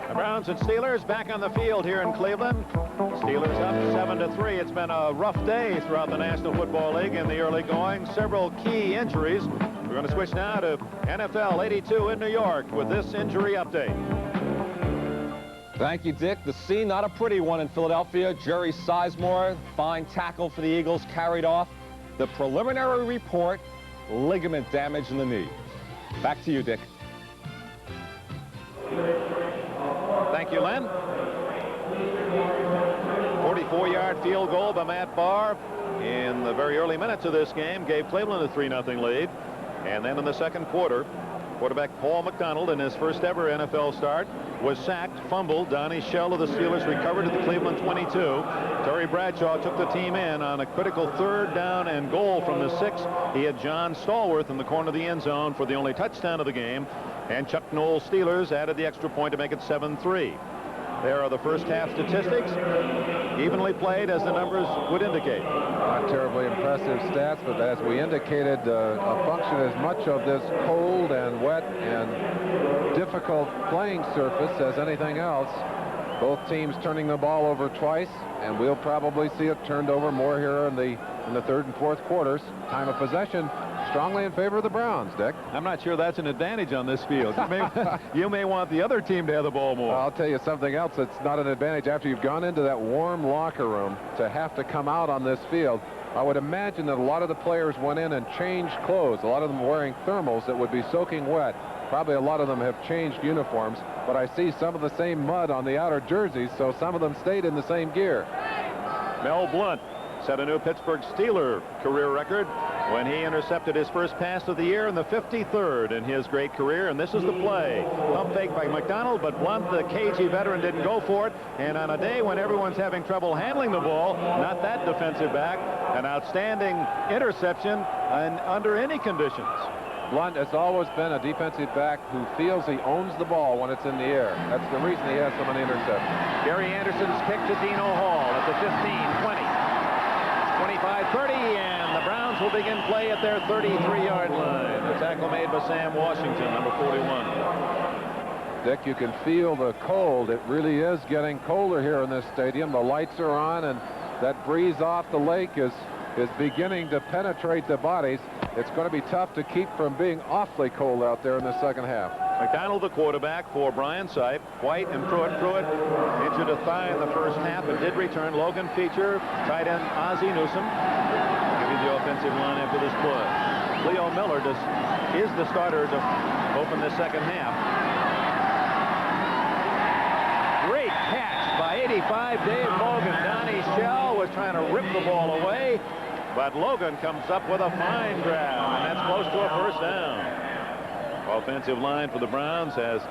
The Browns and Steelers back on the field here in Cleveland. Steelers up 7-3. It's been a rough day throughout the National Football League in the early going. Several key injuries. We're going to switch now to NFL 82 in New York with this injury update. Thank you, Dick. The scene, not a pretty one in Philadelphia. Jerry Sizemore, fine tackle for the Eagles, carried off. The preliminary report, ligament damage in the knee. Back to you, Dick. Thank you, Len. 44-yard field goal by Matt Bahr in the very early minutes of this game gave Cleveland a 3-0 lead. And then in the second quarter, quarterback Paul McDonald, in his first ever NFL start, was sacked, fumbled. Donnie Shell of the Steelers recovered at the Cleveland 22. Terry Bradshaw took the team in on a critical 3rd down and goal from the 6. He had John Stallworth in the corner of the end zone for the only touchdown of the game. And Chuck Noll's Steelers added the extra point to make it 7-3. There are the first half statistics. Evenly played, as the numbers would indicate. Not terribly impressive stats, but as we indicated, a function as much of this cold and wet and difficult playing surface as anything else. Both teams turning the ball over twice, and we'll probably see it turned over more here in the third and fourth quarters. Time of possession strongly in favor of the Browns, Dick. I'm not sure that's an advantage on this field. You may want the other team to have the ball more. I'll tell you something else that's not an advantage after you've gone into that warm locker room to have to come out on this field. I would imagine that a lot of the players went in and changed clothes. A lot of them wearing thermals that would be soaking wet. Probably a lot of them have changed uniforms, but I see some of the same mud on the outer jerseys, so some of them stayed in the same gear. Mel Blount set a new Pittsburgh Steeler career record when he intercepted his first pass of the year in the 53rd in his great career, and this is the play. Pump fake by McDonald, but Blount, the cagey veteran, didn't go for it. And on a day when everyone's having trouble handling the ball, not that defensive back, an outstanding interception under any conditions. Blount has always been a defensive back who feels he owns the ball when it's in the air. That's the reason he has so many interceptions. Gary Anderson's kick to Dino Hall at the 15, 20, 25, 30, and the Browns will begin play at their 33-yard line. The tackle made by Sam Washington, number 41. Dick, you can feel the cold. It really is getting colder here in this stadium. The lights are on, and that breeze off the lake is beginning to penetrate the bodies. It's going to be tough to keep from being awfully cold out there in the second half. McDonald, the quarterback for Brian Sipe. White and Pruitt. Pruitt injured a thigh in the first half, but did return. Logan Feature, tight end Ozzie Newsome. I'll give you the offensive line after this play. Leo Miller is the starter to open the second half. Great catch by 85 Dave Logan. Donnie Shell was trying to rip the ball away, but Logan comes up with a fine grab, and that's close to a first down. Offensive line for the Browns has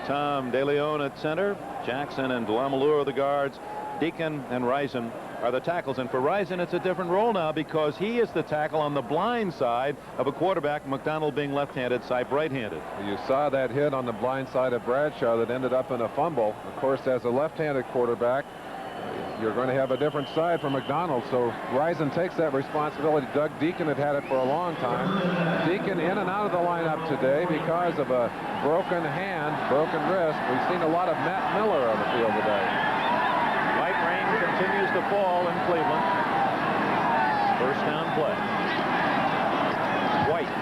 Tom DeLeon at center. Jackson and Delamalure are the guards. Deacon and Rison are the tackles. And for Rison, it's a different role now because he is the tackle on the blind side of a quarterback, McDonald being left-handed, Sipe right-handed. You saw that hit on the blind side of Bradshaw that ended up in a fumble. Of course, as a left-handed quarterback, you're going to have a different side for McDonald, so Rison takes that responsibility. Doug Deacon had it for a long time. Deacon in and out of the lineup today because of a broken hand, broken wrist. We've seen a lot of Matt Miller on the field today. Light rain continues to fall in Cleveland. First down play. White.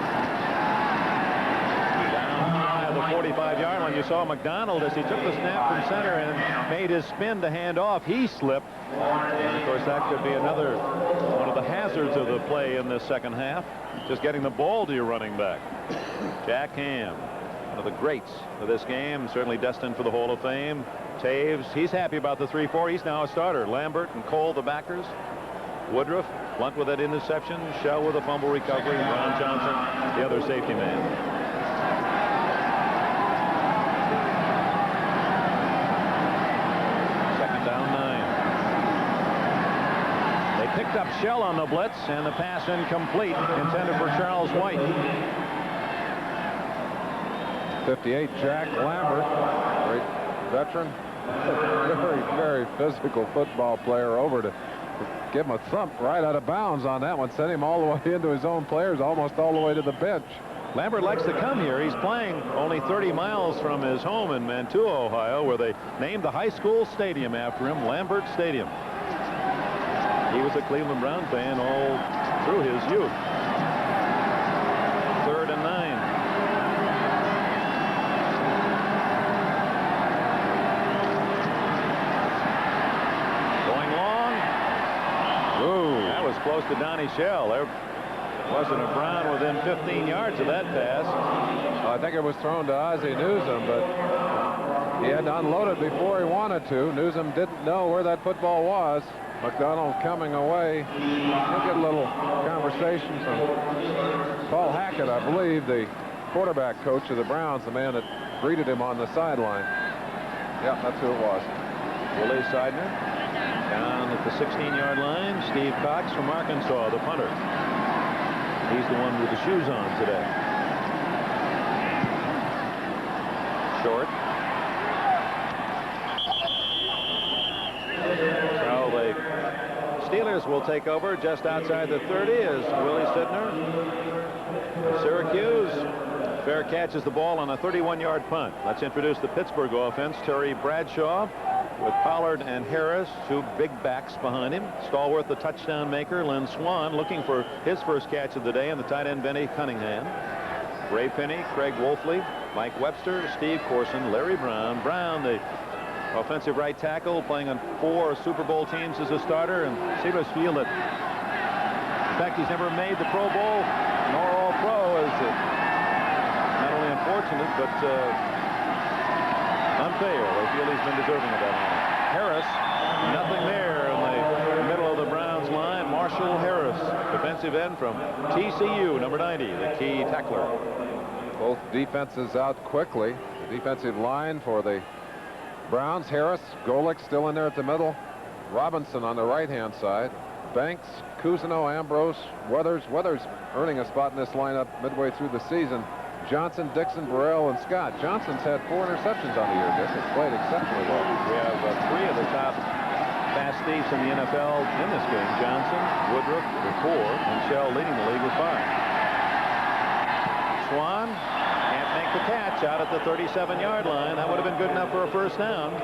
The 45-yard line. You saw McDonald as he took the snap from center and made his spin to hand off. He slipped. And of course, that could be another one of the hazards of the play in this second half. Just getting the ball to your running back. Jack Ham, one of the greats of this game, certainly destined for the Hall of Fame. Taves, he's happy about the 3-4. He's now a starter. Lambert and Cole, the backers. Woodruff, Blount with that interception. Shell with a fumble recovery. Ron Johnson, the other safety man. Picked up Shell on the blitz, and the pass incomplete, intended for Charles White. 58, Jack Lambert, great veteran, very physical football player, over to give him a thump right out of bounds on that one, sent him all the way into his own players, almost all the way to the bench. Lambert likes to come here. He's playing only 30 miles from his home in Mantua, Ohio, where they named the high school stadium after him, Lambert Stadium. He was a Cleveland Brown fan all through his youth. 3rd and 9. Going long. Ooh, that was close to Donnie Shell. There wasn't a Brown within 15 yards of that pass. I think it was thrown to Ozzie Newsome, but he had to unload it before he wanted to. Newsome didn't know where that football was. McDonald coming away. We'll get a little conversation from Paul Hackett, I believe, the quarterback coach of the Browns, the man that greeted him on the sideline. Yeah, that's who it was. Willie Seidner down at the 16-yard line. Steve Cox from Arkansas, the punter. He's the one with the shoes on today. Short. So the Steelers will take over just outside the 30 as Willie Sidner. Syracuse. Fair catches the ball on a 31-yard punt. Let's introduce the Pittsburgh offense. Terry Bradshaw with Pollard and Harris, 2 big backs behind him. Stallworth, the touchdown maker. Lynn Swann looking for his first catch of the day, and the tight end Benny Cunningham. Ray Penny, Craig Wolfley, Mike Webster, Steve Corson, Larry Brown. Brown, the offensive right tackle, playing on 4 Super Bowl teams as a starter, and Steelers feel that, in fact, he's never made the Pro Bowl nor All-Pro, is not only unfortunate but unfair. They feel he's been deserving of that honor. Harris, nothing there in the middle of the Browns line. Marshall Harris, defensive end from TCU, number 90, the key tackler. Both defenses out quickly. The defensive line for the Browns, Harris, Golick still in there at the middle. Robinson on the right-hand side. Banks, Cousineau, Ambrose, Weathers. Weathers earning a spot in this lineup midway through the season. Johnson, Dixon, Burrell, and Scott. Johnson's had 4 interceptions on the year. Dick has played exceptionally well. We have 3 of the top pass thieves in the NFL in this game. Johnson, Woodruff with 4, and Shell leading the league with 5. Swann can't make the catch out at the 37-yard line. That would have been good enough for a first down.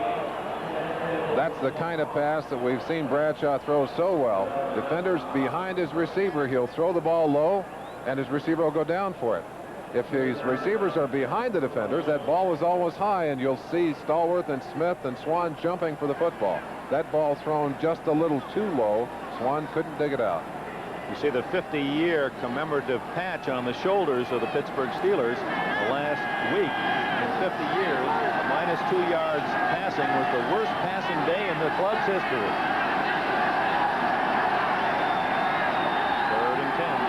That's the kind of pass that we've seen Bradshaw throw so well. Defenders behind his receiver, he'll throw the ball low, and his receiver will go down for it. If his receivers are behind the defenders, that ball is always high, and you'll see Stallworth and Smith and Swann jumping for the football. That ball thrown just a little too low. Swann couldn't dig it out. You see the 50-year commemorative patch on the shoulders of the Pittsburgh Steelers. The last week in 50 years, -2 yards passing was the worst passing day in the club's history. 3rd and 10.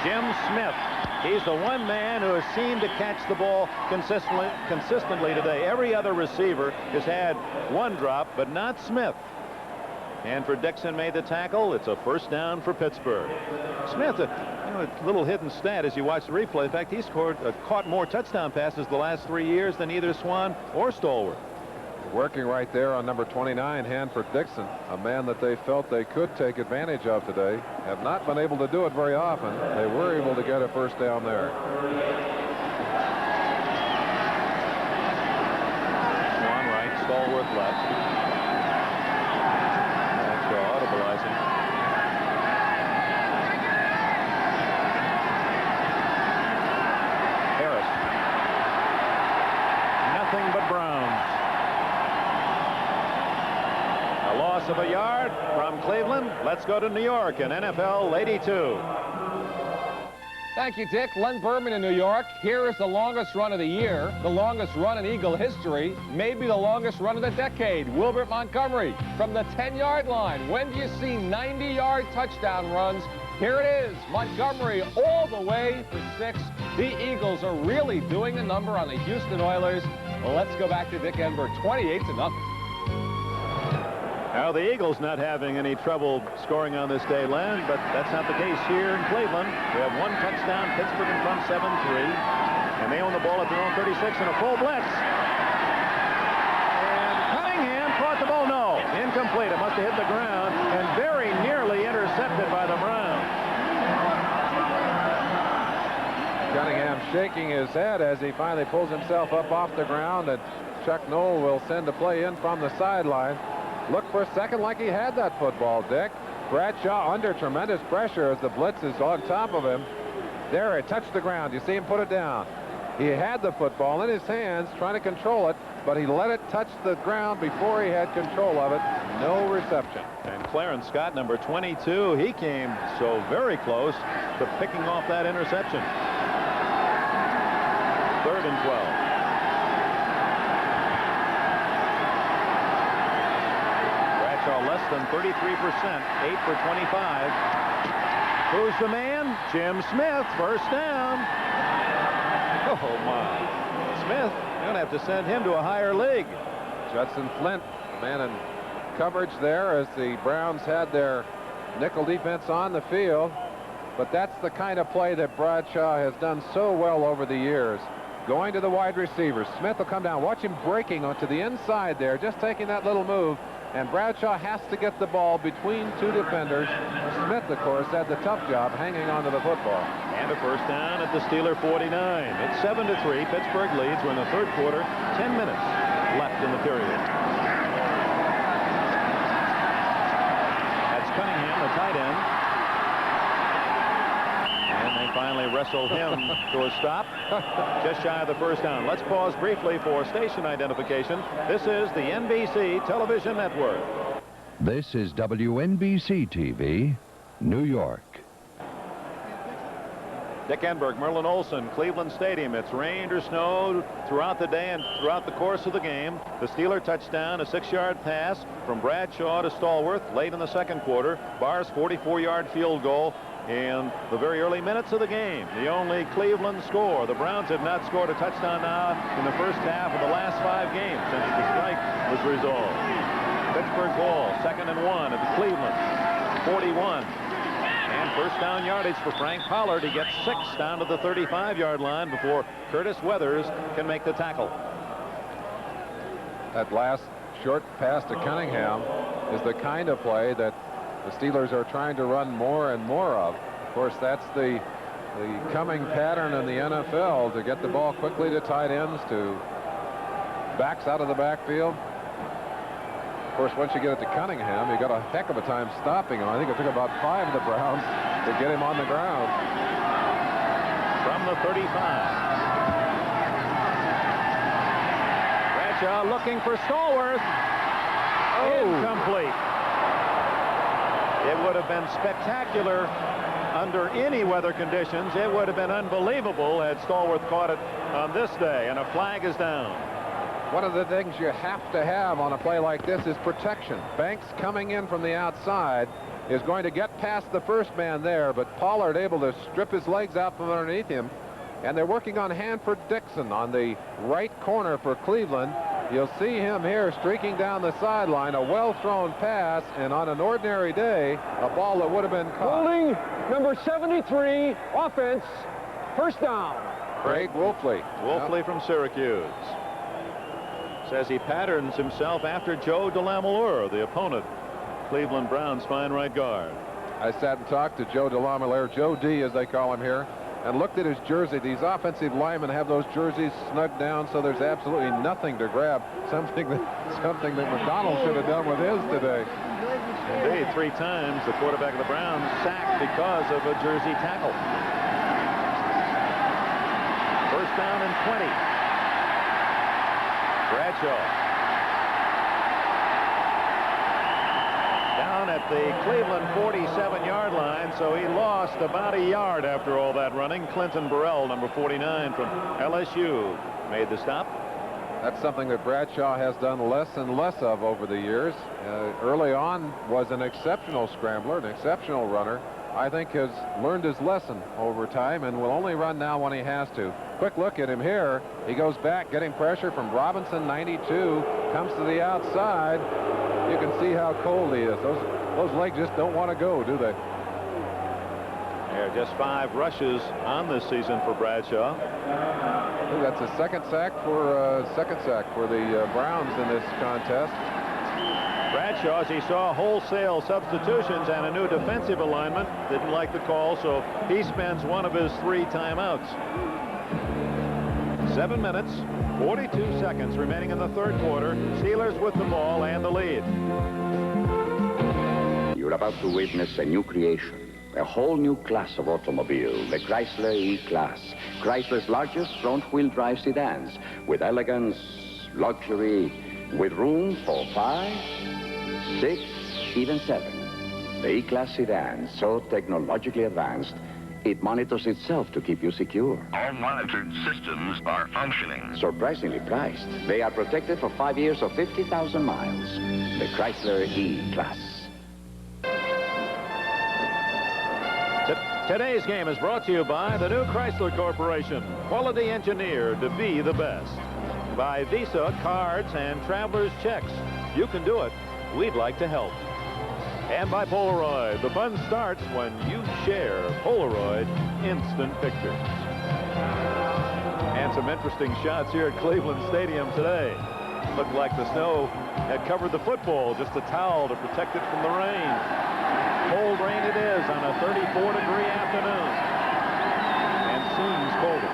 Jim Smith. He's the one man who has seemed to catch the ball consistently today. Every other receiver has had 1 drop, but not Smith. And for Dixon made the tackle. It's a first down for Pittsburgh. Smith, a little hidden stat as you watch the replay. In fact, he's caught more touchdown passes the last 3 years than either Swann or Stallworth. Working right there on number 29, Hanford Dixon, a man that they felt they could take advantage of today. Have not been able to do it very often. They were able to get a first down there. Swann right, Stallworth left. That's audibilizing. Harris. Nothing but Browns. A loss of a yard from Cleveland. Let's go to New York and NFL 82. Thank you, Dick. Len Berman in New York. Here is the longest run of the year, the longest run in Eagle history, maybe the longest run of the decade. Wilbert Montgomery from the 10-yard line. When do you see 90-yard touchdown runs? Here it is. Montgomery all the way for 6. The Eagles are really doing a number on the Houston Oilers. Well, let's go back to Dick Enberg, 28-0. Now, the Eagles not having any trouble scoring on this day, Len, but that's not the case here in Cleveland. We have 1 touchdown, Pittsburgh in front 7-3, and they own the ball at their own 36 and a full blitz. And Cunningham caught the ball. No, incomplete. It must have hit the ground and very nearly intercepted by the Browns. Cunningham shaking his head as he finally pulls himself up off the ground, and Chuck Noll will send a play in from the sideline. Look for a second like he had that football, Dick. Bradshaw under tremendous pressure as the blitz is on top of him. There, it touched the ground. You see him put it down. He had the football in his hands trying to control it, but he let it touch the ground before he had control of it. No reception. And Clarence Scott, number 22, he came so very close to picking off that interception. 3rd and 12. Bradshaw less than 33%, 8 for 25. Who's the man? Jim Smith, first down. Oh, my. Smith, you're going to have to send him to a higher league. Judson Flint, man in coverage there as the Browns had their nickel defense on the field. But that's the kind of play that Bradshaw has done so well over the years. Going to the wide receivers. Smith will come down. Watch him breaking onto the inside there, just taking that little move. And Bradshaw has to get the ball between two defenders. Smith, of course, had the tough job hanging onto the football. And a first down at the Steeler 49. It's 7-3. Pittsburgh leads. We're in the 3rd quarter. 10 minutes left in the period. That's Cunningham, the tight end. And they finally wrestled him to a stop. Just shy of the first down. Let's pause briefly for station identification. This is the NBC Television Network. This is WNBC TV, New York. Dick Enberg, Merlin Olsen, Cleveland Stadium. It's rained or snowed throughout the day and throughout the course of the game. The Steeler touchdown, a 6-yard pass from Bradshaw to Stallworth late in the 2nd quarter. Bahr's 44-yard field goal in the very early minutes of the game. The only Cleveland score. The Browns have not scored a touchdown now in the first half of the last 5 games since the strike was resolved. Pittsburgh ball, 2nd and 1 at the Cleveland 41. And first down yardage for Frank Pollard. He gets 6 down to the 35-yard line before Curtis Weathers can make the tackle. That last short pass to Cunningham is the kind of play that the Steelers are trying to run more and more of. Of course, that's the coming pattern in the NFL, to get the ball quickly to tight ends, to backs out of the backfield. Of course, once you get it to Cunningham, you got a heck of a time stopping him. I think it took about 5 of the Browns to get him on the ground. From the 35. Bradshaw looking for Stallworth. Incomplete. It would have been spectacular under any weather conditions. It would have been unbelievable had Stallworth caught it on this day, and a flag is down. One of the things you have to have on a play like this is protection. Banks coming in from the outside is going to get past the first man there, but Pollard able to strip his legs out from underneath him. And they're working on Hanford Dixon on the right corner for Cleveland. You'll see him here streaking down the sideline, a well-thrown pass, and on an ordinary day, a ball that would have been caught. Holding number 73, offense, first down. Craig Wolfley. Wolfley from Syracuse. Says he patterns himself after Joe DeLamielleure, the opponent, Cleveland Browns fine right guard. I sat and talked to Joe DeLamielleure, Joe D as they call him here, and looked at his jersey. These offensive linemen have those jerseys snugged down so there's absolutely nothing to grab. Something that McDonald should have done with his today. Indeed, 3 times the quarterback of the Browns sacked because of a jersey tackle. First down and 20. Bradshaw. Down at the Cleveland 47-yard line, so he lost about a yard after all that running. Clinton Burrell, number 49 from LSU, made the stop. That's something that Bradshaw has done less and less of over the years. Early on was an exceptional scrambler, an exceptional runner. I think has learned his lesson over time and will only run now when he has to. Quick look at him here. He goes back, getting pressure from Robinson, 92, comes to the outside. You can see how cold he is. Those legs just don't want to go, do they? There are just 5 rushes on this season for Bradshaw. I think that's a second sack for the Browns in this contest. Bradshaw, as he saw wholesale substitutions and a new defensive alignment, didn't like the call, so he spends one of his 3 timeouts. 7 minutes, 42 seconds remaining in the third quarter. Steelers with the ball and the lead. You're about to witness a new creation, a whole new class of automobile, the Chrysler E-Class. Chrysler's largest front-wheel drive sedans, with elegance, luxury, with room for 5, 6, even 7. The E-Class sedan, so technologically advanced, it monitors itself to keep you secure. All monitored systems are functioning. Surprisingly priced. They are protected for 5 years or 50,000 miles. The Chrysler E-Class. Today's game is brought to you by the new Chrysler Corporation. Quality engineered to be the best. By Visa, cards, and traveler's checks. You can do it. We'd like to help. And by Polaroid. The fun starts when you share Polaroid instant pictures. And some interesting shots here at Cleveland Stadium today. Looked like the snow had covered the football, just a towel to protect it from the rain. Cold rain it is on a 34-degree afternoon. And seems colder.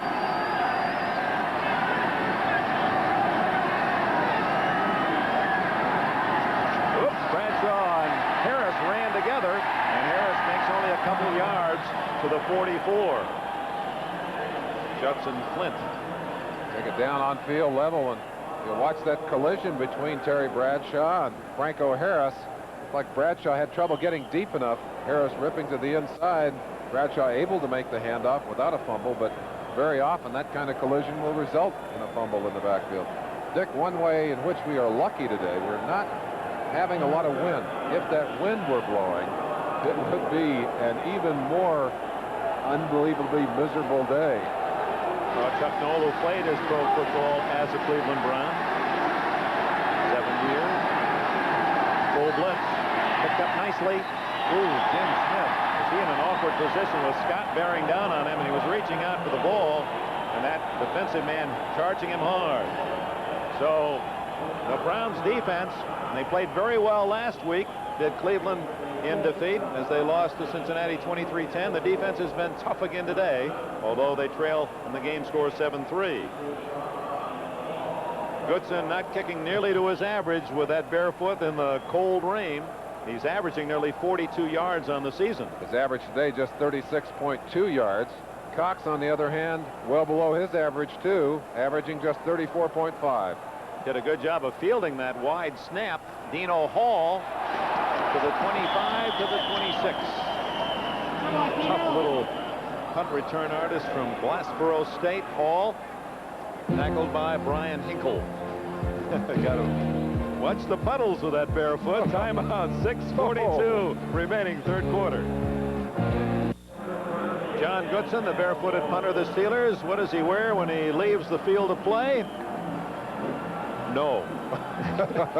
Oops, Bradshaw and Harris ran together, and Harris makes only a couple yards to the 44. Judson Flint. Take it down on field level, and you watch that collision between Terry Bradshaw and Franco Harris. It's like Bradshaw had trouble getting deep enough. Harris ripping to the inside. Bradshaw able to make the handoff without a fumble, but very often that kind of collision will result in a fumble in the backfield. Dick, one way in which we are lucky today, we're not having a lot of wind. If that wind were blowing, it would be an even more unbelievably miserable day. Chuck Noll, who played his pro football as a Cleveland Brown. 7 years. Full blitz. Picked up nicely. Ooh, Jim Smith. Was he in an awkward position with Scott bearing down on him, and he was reaching out for the ball, and that defensive man charging him hard. So the Browns defense, and they played very well last week, did Cleveland in defeat as they lost to Cincinnati 23-10. The defense has been tough again today, although they trail in the game score 7-3. Goodson not kicking nearly to his average with that barefoot in the cold rain. He's averaging nearly 42 yards on the season. His average today just 36.2 yards. Cox, on the other hand, well below his average too, averaging just 34.5. Did a good job of fielding that wide snap. Dino Hall to the 25 to the 26. Tough little punt return artist from Glassboro State. Hall tackled by Brian Hinkle. Got him. Watch the puddles with that barefoot. Timeout. 6:42 remaining third quarter. John Goodson, the barefooted punter of the Steelers. What does he wear when he leaves the field of play? No.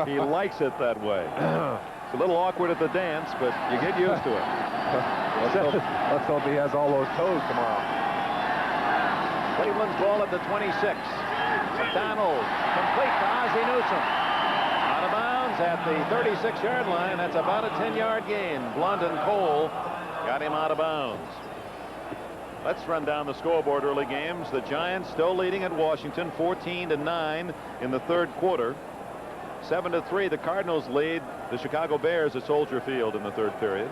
He likes it that way. It's a little awkward at the dance, but you get used to it. Let's hope he has all those toes tomorrow. Cleveland's ball at the 26. McDonald complete to Ozzie Newsome. Out of bounds at the 36-yard line. That's about a 10-yard gain. Blunt and Cole got him out of bounds. Let's run down the scoreboard early games. The Giants still leading at Washington 14-9 in the third quarter. 7-3 the Cardinals lead the Chicago Bears at Soldier Field in the third period.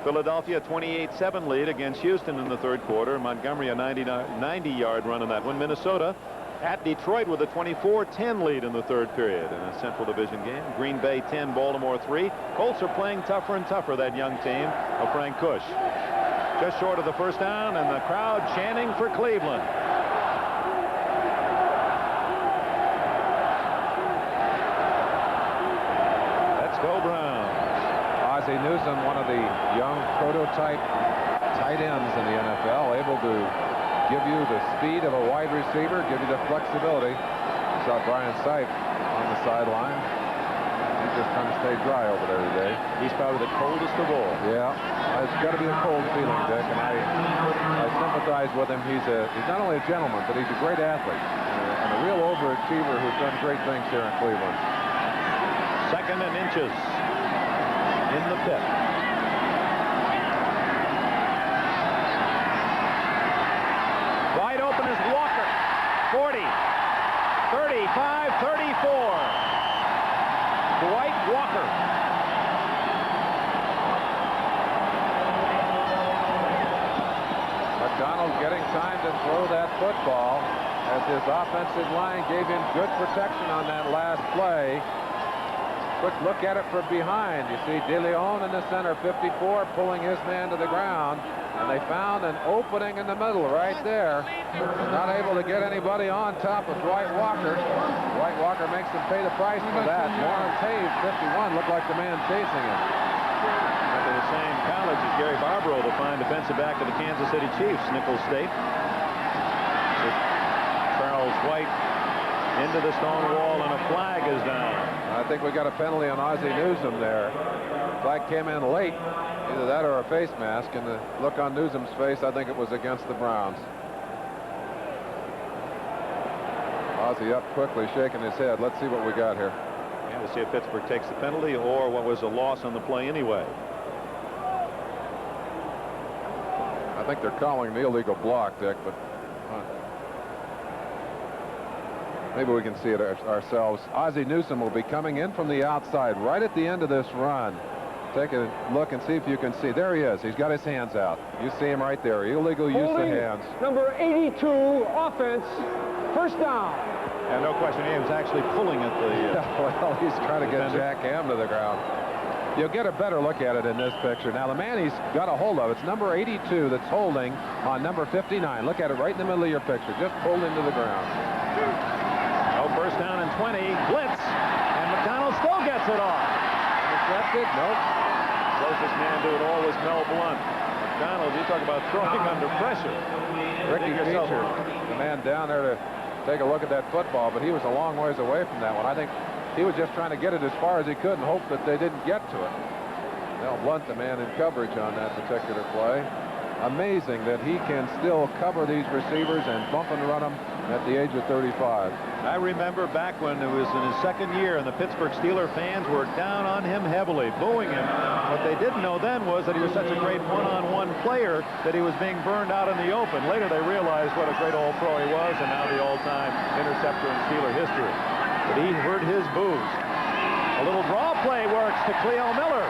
Philadelphia 28-7 lead against Houston in the third quarter. Montgomery a 90-yard run in that one. Minnesota at Detroit with a 24-10 lead in the third period in a Central Division game. Green Bay 10, Baltimore 3. Colts are playing tougher and tougher, that young team of Frank Kush. Just short of the first down, and the crowd chanting for Cleveland. Let's go Browns. Ozzie Newsome, one of the young prototype tight ends in the NFL, able to give you the speed of a wide receiver, give you the flexibility. You saw Brian Sipe on the sideline. He's just trying to stay dry over there today. He's probably the coldest of all. Yeah, it's got to be a cold feeling, Dick, and I sympathize with him. He's not only a gentleman, but he's a great athlete and a real overachiever who's done great things here in Cleveland. 2nd and inches in the pit. Wide open is Walker. 40, 35, 34. Dwight Walker. McDonald getting time to throw that football as his offensive line gave him good protection on that last play. Quick look at it from behind. You see De Leon in the center, 54, pulling his man to the ground. And they found an opening in the middle right there. Not able to get anybody on top of Dwight Walker. Dwight Walker makes them pay the price for that. Warren Taves, 51, looked like the man chasing him. Went to the same college as Gary Barbaro, the fine defensive back of the Kansas City Chiefs, Nicholls State. Charles White into the stone wall, and a flag is down. I think we got a penalty on Ozzie Newsome there. Flag came in late. Either that or a face mask, and the look on Newsome's face, I think it was against the Browns. Ozzie up quickly, shaking his head. Let's see what we got here. And we'll see if Pittsburgh takes the penalty or what was a loss on the play anyway. I think they're calling the illegal block, Dick, but maybe we can see it ourselves. Ozzie Newsome will be coming in from the outside right at the end of this run. Take a look and see if you can see. There he is. He's got his hands out. You see him right there. Illegal use of hands. Number 82, offense, 1st down. And no question, he was actually pulling at the... Well, he's trying to get defender. Jack Ham to the ground. You'll get a better look at it in this picture. Now, the man he's got a hold of, it's number 82 that's holding on number 59. Look at it right in the middle of your picture. Just pulled into the ground. No, 1st down and 20. Blitz. And McDonald still gets it off. Intercepted? Nope. Closest man to it all was Mel Blunt. McDonald, you talk about throwing under pressure. Ricky Feature, the man down there to take a look at that football, but he was a long ways away from that one. I think he was just trying to get it as far as he could and hope that they didn't get to it. Mel Blunt, the man in coverage on that particular play. Amazing that he can still cover these receivers and bump and run them at the age of 35. I remember back when it was in his 2nd year and the Pittsburgh Steelers fans were down on him heavily, booing him. What they didn't know then was that he was such a great one-on-one player that he was being burned out in the open. Later they realized what a great all-pro he was, and now the all-time interceptor in Steeler history. But he heard his boos. A little draw play works to Cleo Miller.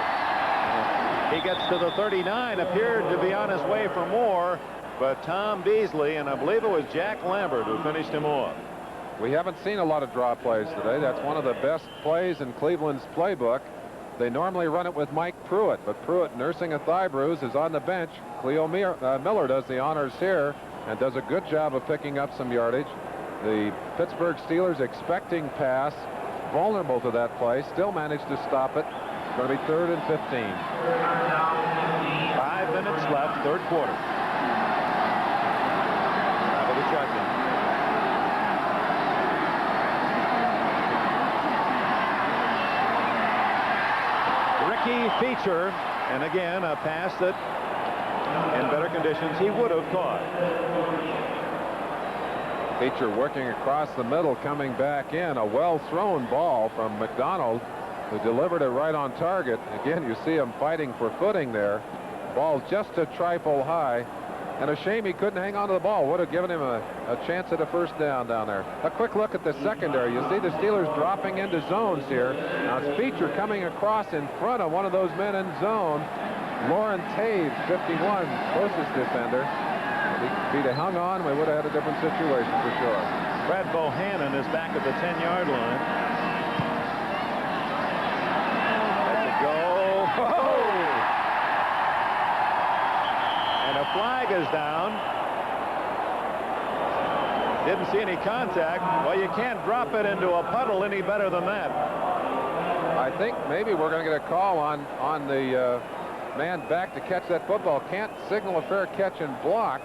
He gets to the 39, appeared to be on his way for more, but Tom Beasley, and I believe it was Jack Lambert who finished him off. We haven't seen a lot of draw plays today. That's one of the best plays in Cleveland's playbook. They normally run it with Mike Pruitt, but Pruitt, nursing a thigh bruise, is on the bench. Cleo Miller does the honors here and does a good job of picking up some yardage. The Pittsburgh Steelers expecting pass, vulnerable to that play, still managed to stop it. It's going to be 3rd and 15. 5 minutes left, 3rd quarter. Out of the shotgun. Ricky Feature, and again a pass that in better conditions he would have caught. Feature working across the middle, coming back in. A well-thrown ball from McDonald, who delivered it right on target. Again, you see him fighting for footing there. Ball just a trifle high. And a shame he couldn't hang on to the ball. Would have given him a chance at a 1st down down there. A quick look at the secondary. You see the Steelers dropping into zones here. Now it's Feature coming across in front of one of those men in zone. Lauren Taves, 51, closest defender. If he'd have hung on, we would have had a different situation for sure. Brad Bohannon is back at the 10-yard line. That's a go. Oh! And a flag is down. Didn't see any contact. Well, you can't drop it into a puddle any better than that. I think maybe we're going to get a call on the man back to catch that football. Can't signal a fair catch and block.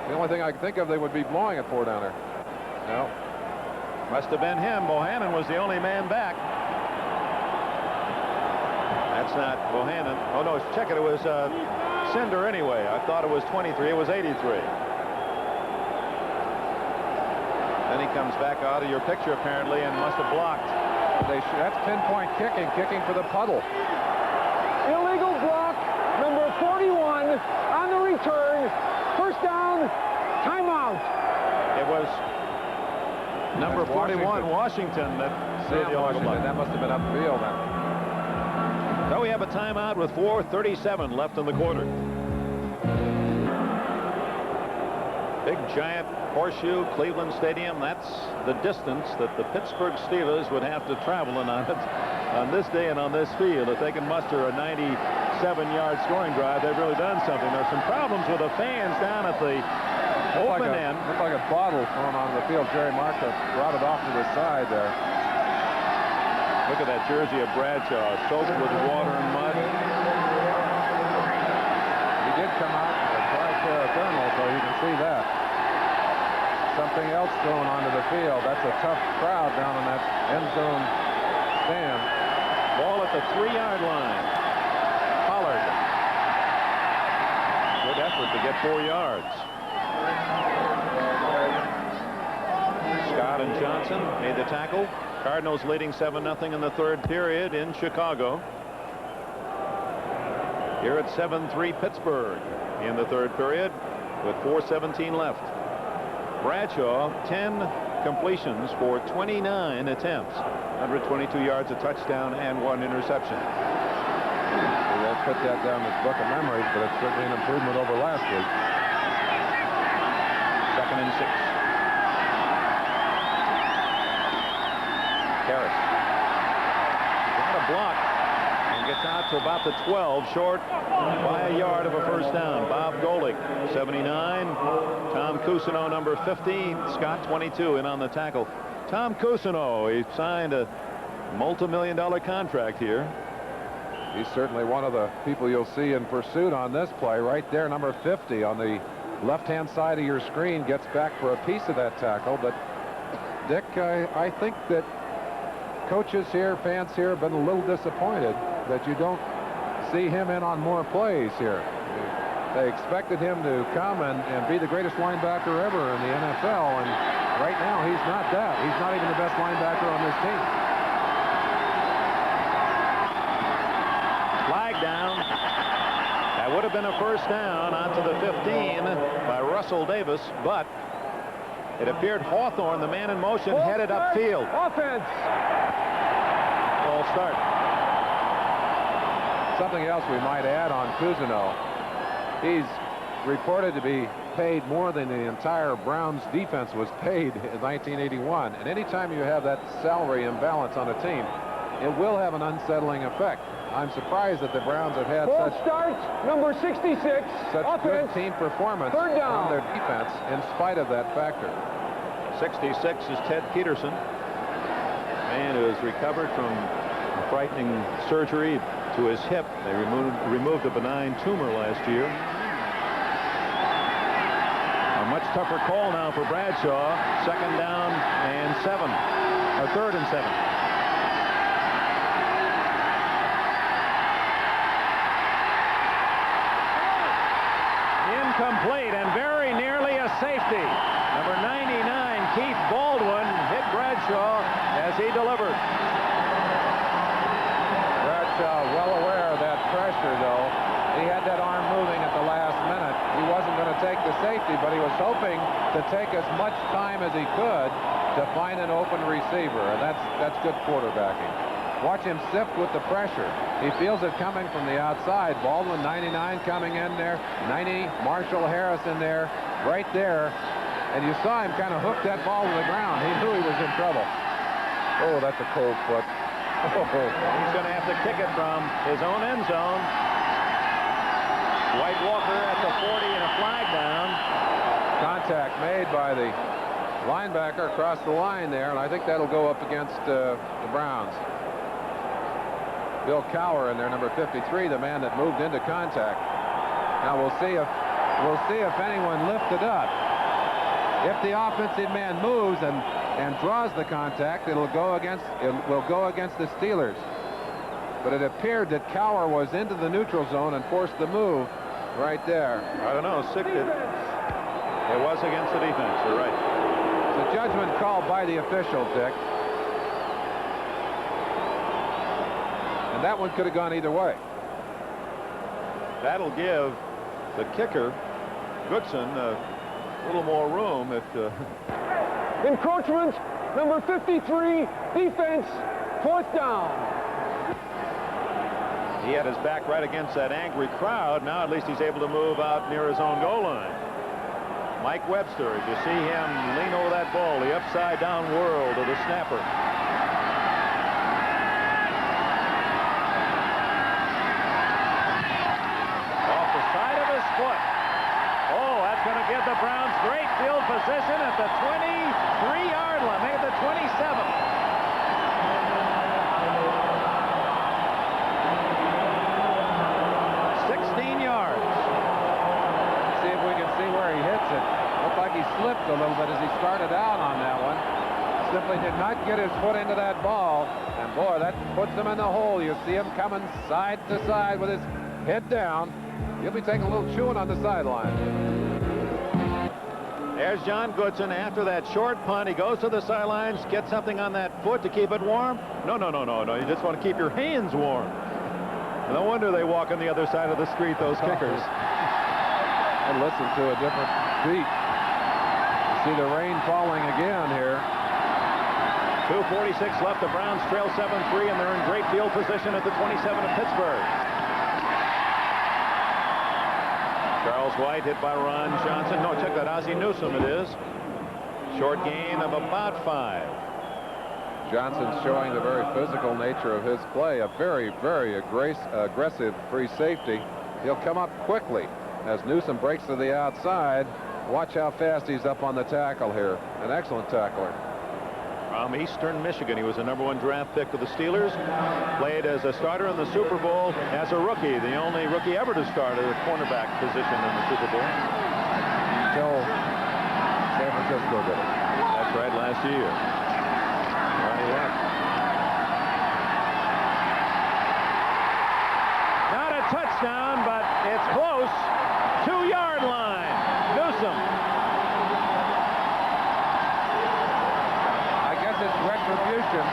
The only thing I can think of they would be blowing it for down there. No. Must have been him. Bohannon was the only man back. That's not Bohannon. Oh, no, check it. It was Cinder anyway. I thought it was 23. It was 83. And he comes back out of your picture apparently and must have blocked. That's pinpoint kicking for the puddle. Illegal block, number 41 on the return. First down, timeout. It was number 41, Washington, that threw the illegal block. That must have been upfield then. So we have a timeout with 4:37 left in the quarter. Big giant horseshoe, Cleveland Stadium. That's the distance that the Pittsburgh Steelers would have to travel on this day and on this field. If they can muster a 97-yard scoring drive, they've really done something. There's some problems with the fans down at the open end. Looked like a bottle thrown onto the field. Jerry Marshall brought it off to the side there. Look at that jersey of Bradshaw, soaked with water and mud. He did come out with a dry pair of thermals, so you can see that. Something else thrown onto the field. That's a tough crowd down in that end zone stand. Ball at the 3-yard line. Pollard. Good effort to get 4 yards. Scott and Johnson made the tackle. Cardinals leading 7-0 in the third period in Chicago. Here at 7-3 Pittsburgh in the third period with 4:17 left. Bradshaw, 10 completions for 29 attempts. 122 yards, a touchdown, and 1 interception. We won't put that down in this book of memories, but it's certainly an improvement over last week. 2nd and 6. Harris got a block and gets out to about the 12, short by a yard of a first down. Bob Golick, 79. Tom Cousineau, number 50. Scott, 22, in on the tackle. Tom Cousineau, he signed a multi-million-dollar contract here. He's certainly one of the people you'll see in pursuit on this play. Right there, number 50 on the left-hand side of your screen gets back for a piece of that tackle. But, Dick, I think that coaches here, fans here, have been a little disappointed that you don't see him in on more plays here. They expected him to come and be the greatest linebacker ever in the NFL, and right now he's not that. He's not even the best linebacker on this team. Flag down. That would have been a first down onto the 15 by Russell Davis, but it appeared Hawthorne, the man in motion, headed upfield. Offense. Ball start. Something else we might add on Cousineau. He's reported to be paid more than the entire Browns defense was paid in 1981. And anytime you have that salary imbalance on a team, it will have an unsettling effect. I'm surprised that the Browns have had Ball starts, number 66. Such offense. good team performance Third down. on their defense in spite of that factor. 66 is Ted Peterson, man who has recovered from a frightening surgery to his hip. They removed a benign tumor last year. A much tougher call now for Bradshaw. 2nd down and 7, or 3rd and 7. Incomplete and very nearly a safety. Number 99, Keith Baldwin, hit Bradshaw as he delivered. Bradshaw well aware of that pressure, though. He had that arm moving at the last minute. He wasn't going to take the safety, but he was hoping to take as much time as he could to find an open receiver, and that's good quarterbacking. Watch him sift with the pressure. He feels it coming from the outside. Baldwin, 99, coming in there. 90, Marshall Harris in there, right there. And you saw him kind of hook that ball to the ground. He knew he was in trouble. Oh, that's a cold foot. Oh. He's going to have to kick it from his own end zone. White Walker at the 40 and a flag down. Contact made by the linebacker across the line there, and I think that'll go up against the Browns. Bill Cowher in there, number 53, the man that moved into contact. Now we'll see if anyone lifted up. If the offensive man moves and draws the contact, it will go against the Steelers. But it appeared that Cowher was into the neutral zone and forced the move right there. I don't know. It was against the defense. You're right. It's a judgment call by the official, Dick. And that one could have gone either way. That'll give the kicker, Goodson, a little more room if... Encroachment, number 53, defense, 4th down. He had his back right against that angry crowd. Now at least he's able to move out near his own goal line. Mike Webster, as you see him lean over that ball, the upside-down whirl to the snapper. Off the side of his foot. Oh, that's going to give the Browns great field position at the 23-yard line, maybe the 27. 16 yards. See if we can see where he hits it. Looked like he slipped a little bit as he started out on that one. Simply did not get his foot into that ball. And boy, that puts him in the hole. You see him coming side to side with his head down. He'll be taking a little chewing on the sideline. There's John Goodson after that short punt. He goes to the sidelines, gets something on that foot to keep it warm. No. You just want to keep your hands warm. No wonder they walk on the other side of the street, those kickers. And listen to a different beat. You see the rain falling again here. 2:46 left. The Browns trail 7-3, and they're in great field position at the 27 of Pittsburgh. Charles White hit by Ron Johnson. No, check that. Ozzie Newsome it is. Short gain of about 5. Johnson's showing the very physical nature of his play. A very, very aggressive free safety. He'll come up quickly as Newsome breaks to the outside. Watch how fast he's up on the tackle here. An excellent tackler. From Eastern Michigan, he was a #1 draft pick of the Steelers. Played as a starter in the Super Bowl as a rookie, the only rookie ever to start at a cornerback position in the Super Bowl. Until San Francisco did it. That's right, last year. Not a touchdown, but it's close. 2-yard line. Newsome. I guess it's retribution.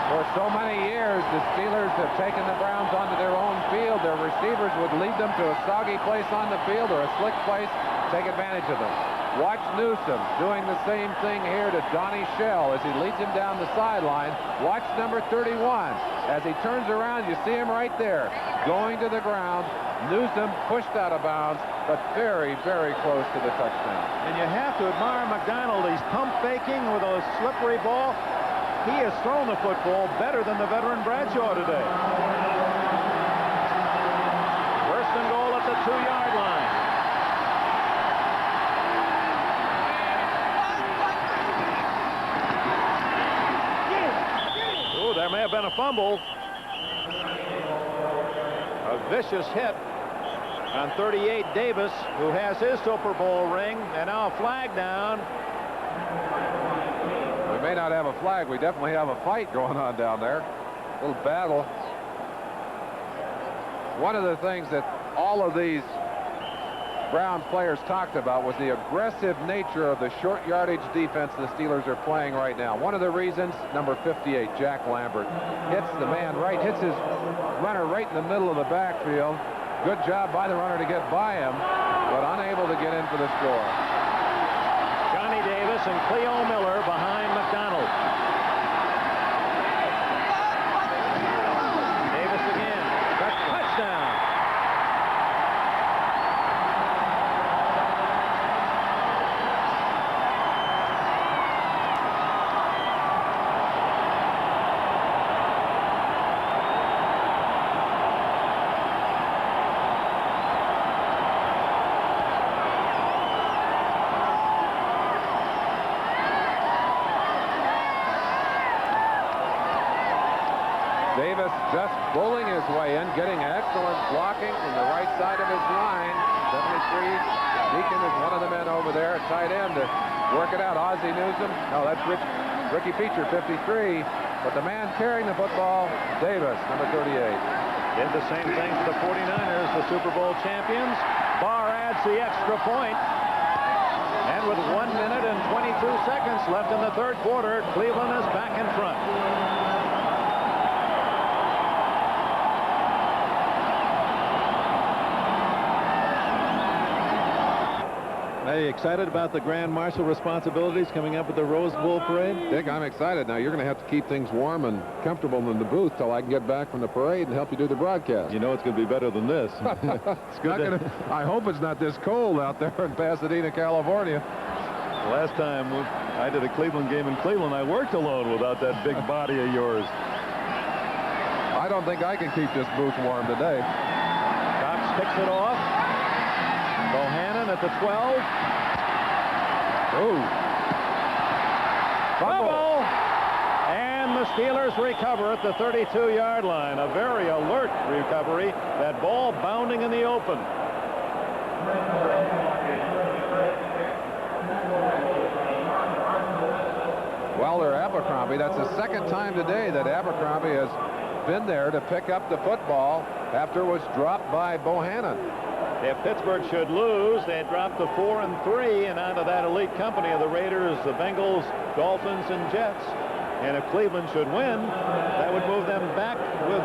For so many years, the Steelers have taken the Browns onto their own field. Their receivers would lead them to a soggy place on the field or a slick place, take advantage of them. Watch Newsome doing the same thing here to Donnie Shell as he leads him down the sideline. Watch number 31. As he turns around, you see him right there, going to the ground. Newsome pushed out of bounds, but very, very close to the touchdown. And you have to admire McDonald. He's pump faking with a slippery ball. He has thrown the football better than the veteran Bradshaw today. First and goal at the 2-yard line. There may have been a fumble. A vicious hit on 38 Davis, who has his Super Bowl ring, and now a flag down. We may not have a flag. We definitely have a fight going on down there. A little battle. One of the things that all of these Brown players talked about was the aggressive nature of the short yardage defense the Steelers are playing right now. One of the reasons, number 58, Jack Lambert, hits the man right, hits his runner right in the middle of the backfield. Good job by the runner to get by him, but unable to get in for the score. Johnny Davis and Cleo Miller behind McDonald. Davis again. Touchdown. Davis just bowling his way in, getting excellent blocking from the right side of his line. 73, Deacon is one of the men over there at tight end to work it out. Ozzie Newsome, no, that's Ricky Feature, 53. But the man carrying the football, Davis, number 38. Did the same thing for the 49ers, the Super Bowl champions. Bahr adds the extra point. And with 1 minute and 23 seconds left in the third quarter. Cleveland is back in front. Are you excited about the Grand Marshal responsibilities coming up with the Rose Bowl parade? Dick, I'm excited. Now, you're going to have to keep things warm and comfortable in the booth till I can get back from the parade and help you do the broadcast. You know it's going to be better than this. It's good. I hope it's not this cold out there in Pasadena, California. Last time I did a Cleveland game in Cleveland, I worked alone without that big body of yours. I don't think I can keep this booth warm today. Cox picks it off. Bohannon at the 12. Ooh. Fumble. And the Steelers recover at the 32-yard line. A very alert recovery. That ball bounding in the open. Well, Abercrombie, that's the second time today that Abercrombie has been there to pick up the football after it was dropped by Bohannon. If Pittsburgh should lose, they'd drop to 4-3 and onto that elite company of the Raiders, the Bengals, Dolphins, and Jets. And if Cleveland should win, that would move them back with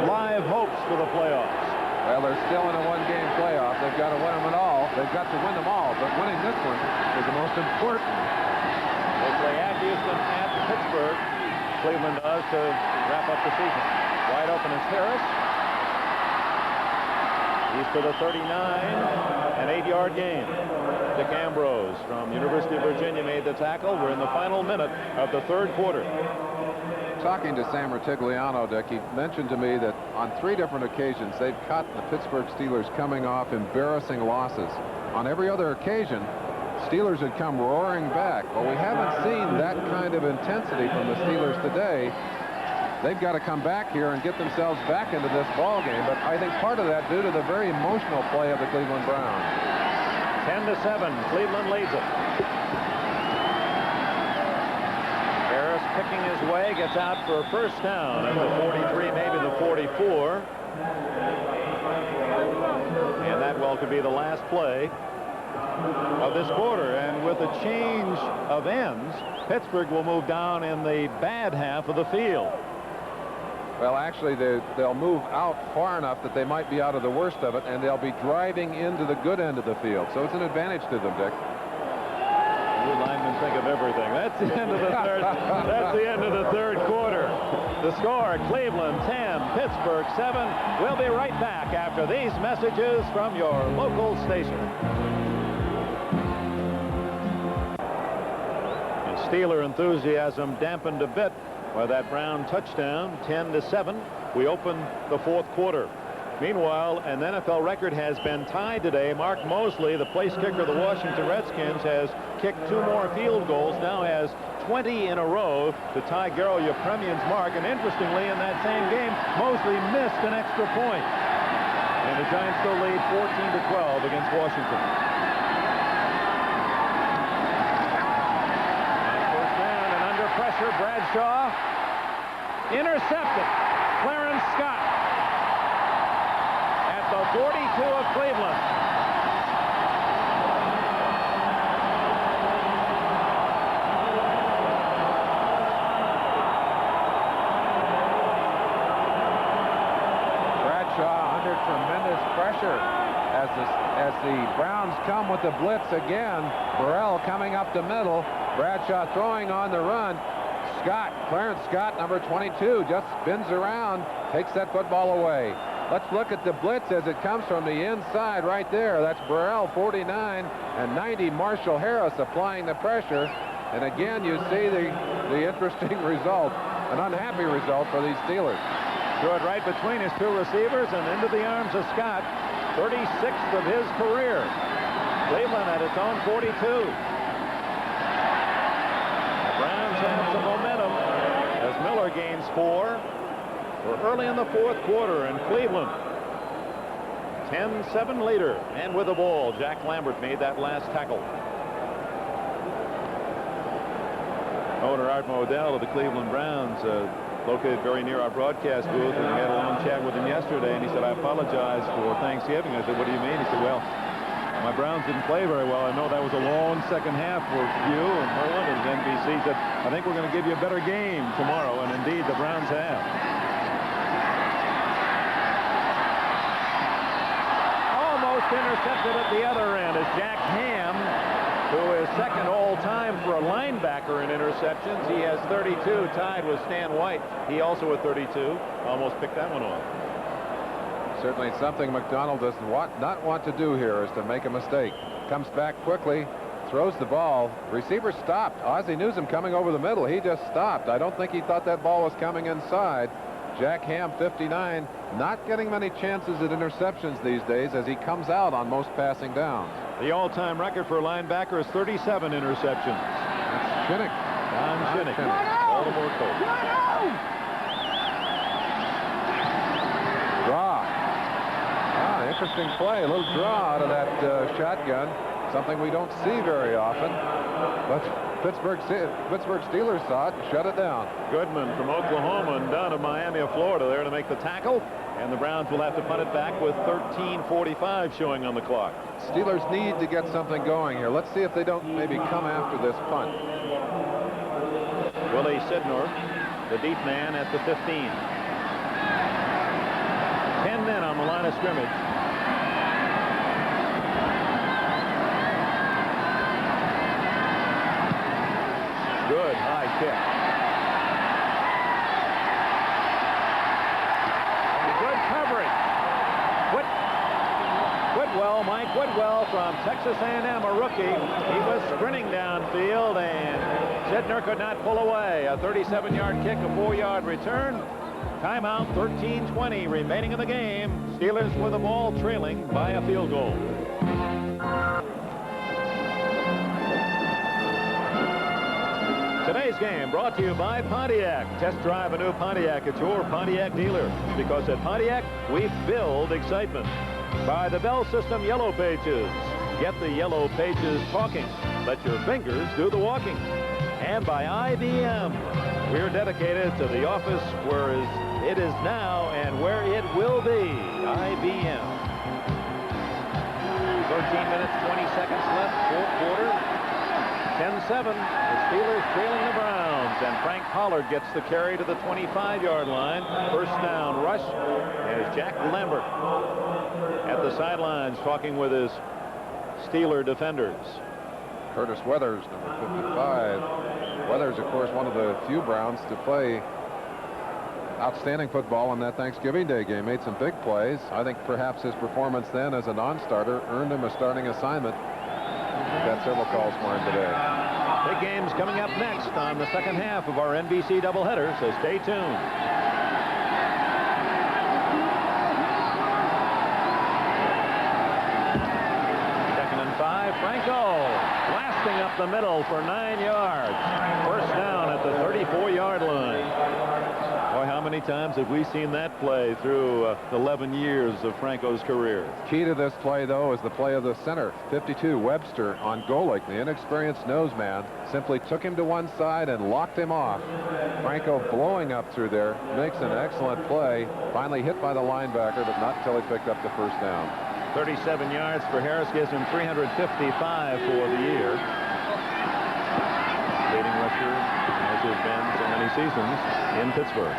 live hopes for the playoffs. Well, they're still in a one-game playoff. They've got to win them all. They've got to win them all, but winning this one is the most important. They play at Houston, at Pittsburgh. Cleveland does to wrap up the season. Wide open is Harris. He's to the 39, an 8-yard gain. Dick Ambrose from University of Virginia made the tackle. We're in the final minute of the third quarter. Talking to Sam Ratigliano, Dick, he mentioned to me that on 3 different occasions they've caught the Pittsburgh Steelers coming off embarrassing losses. On every other occasion, Steelers had come roaring back. Well, we haven't seen that kind of intensity from the Steelers today. They've got to come back here and get themselves back into this ball game, but I think part of that due to the very emotional play of the Cleveland Browns. 10-7, Cleveland leads it. Harris picking his way, gets out for a first down at the 43, maybe the 44. And that well could be the last play of this quarter. And with a change of ends, Pittsburgh will move down in the bad half of the field. Well, actually, they'll move out far enough that they might be out of the worst of it, and they'll be driving into the good end of the field. So it's an advantage to them, Dick. You linemen think of everything. That's the end of the third. That's the end of the third quarter. The score: Cleveland 10, Pittsburgh 7. We'll be right back after these messages from your local station. And Steeler enthusiasm dampened a bit by that Brown touchdown. 10-7. We open the fourth quarter. Meanwhile, an NFL record has been tied today. Mark Mosley, the place kicker of the Washington Redskins, has kicked 2 more field goals, now has 20 in a row to tie Garo Yepremian's mark. And interestingly, in that same game, Mosley missed an extra point. And the Giants still lead 14-12 against Washington. First down and under pressure, Bradshaw intercepted. Clarence Scott at the 42 of Cleveland. Bradshaw under tremendous pressure as the Browns come with the blitz again. Burrell coming up the middle. Bradshaw throwing on the run. Clarence Scott, number 22, just spins around, takes that football away. Let's look at the blitz as it comes from the inside right there. That's Burrell, 49, and 90, Marshall Harris applying the pressure. And again, you see the interesting result, an unhappy result for these Steelers. Threw it right between his 2 receivers and into the arms of Scott. 36th of his career. Cleveland at its own 42. Browns have some momentum as Miller gains 4. We're early in the fourth quarter, and Cleveland 10-7 leader. And with the ball, Jack Lambert made that last tackle. Owner Art Modell of the Cleveland Browns, located very near our broadcast booth, and I had a long chat with him yesterday, and he said, I apologize for Thanksgiving. I said, what do you mean? He said, well, My Browns didn't play very well. I know that was a long second half for you and Merlin, and NBC said, I think we're going to give you a better game tomorrow, and indeed the Browns have. Almost intercepted at the other end as Jack Ham, who is second all-time for a linebacker in interceptions. He has 32, tied with Stan White. He also with 32. Almost picked that one off. Certainly something McDonald does not want to do here is to make a mistake. Comes back quickly, throws the ball. Receiver stopped. Ozzie Newsome coming over the middle. He just stopped. I don't think he thought that ball was coming inside. Jack Ham, 59, not getting many chances at interceptions these days as he comes out on most passing downs. The all-time record for a linebacker is 37 interceptions. That's Shinnick. Don Shinnick, Baltimore Colts. Draw. Interesting play. A little draw out of that shotgun. Something we don't see very often. But Pittsburgh Steelers saw it and shut it down. Goodman from Oklahoma and Dunn of Miami of Florida there to make the tackle. And the Browns will have to punt it back with 13:45 showing on the clock. Steelers need to get something going here. Let's see if they don't maybe come after this punt. Willie Sidnor, the deep man at the 15. 10 men on the line of scrimmage. Good high kick. Good coverage. Whitwell, Mike Whitwell from Texas A&M, a rookie. He was sprinting downfield, and Sidner could not pull away. A 37-yard kick, a 4-yard return. Timeout, 13:20 remaining in the game. Steelers with the ball trailing by a field goal. Today's game brought to you by Pontiac. Test drive a new Pontiac at your Pontiac dealer, because at Pontiac we build excitement. By the Bell System Yellow Pages. Get the Yellow Pages talking. Let your fingers do the walking. And by IBM. We're dedicated to the office where it is now and where it will be. IBM. 13 minutes, 20 seconds left, fourth quarter. 10-7. The Steelers trailing the Browns. And Frank Pollard gets the carry to the 25-yard line. First down rush. There's Jack Lambert at the sidelines talking with his Steeler defenders. Curtis Weathers, number 55. Weathers, of course, one of the few Browns to play outstanding football in that Thanksgiving Day game. Made some big plays. I think perhaps his performance then as a non-starter earned him a starting assignment. We've got several calls for him today. Big games coming up next on the second half of our NBC doubleheader, so stay tuned. Second and 5, Franco blasting up the middle for 9 yards. First down at the 34-yard line. Boy, how many times have we seen that play through 11 years of Franco's career? Key to this play, though, is the play of the center, 52, Webster, on Golick. The inexperienced nose man simply took him to one side and locked him off. Franco blowing up through there, makes an excellent play. Finally hit by the linebacker, but not until he picked up the first down. 37 yards for Harris gives him 355 for the year. Leading rusher, as has been so many seasons in Pittsburgh.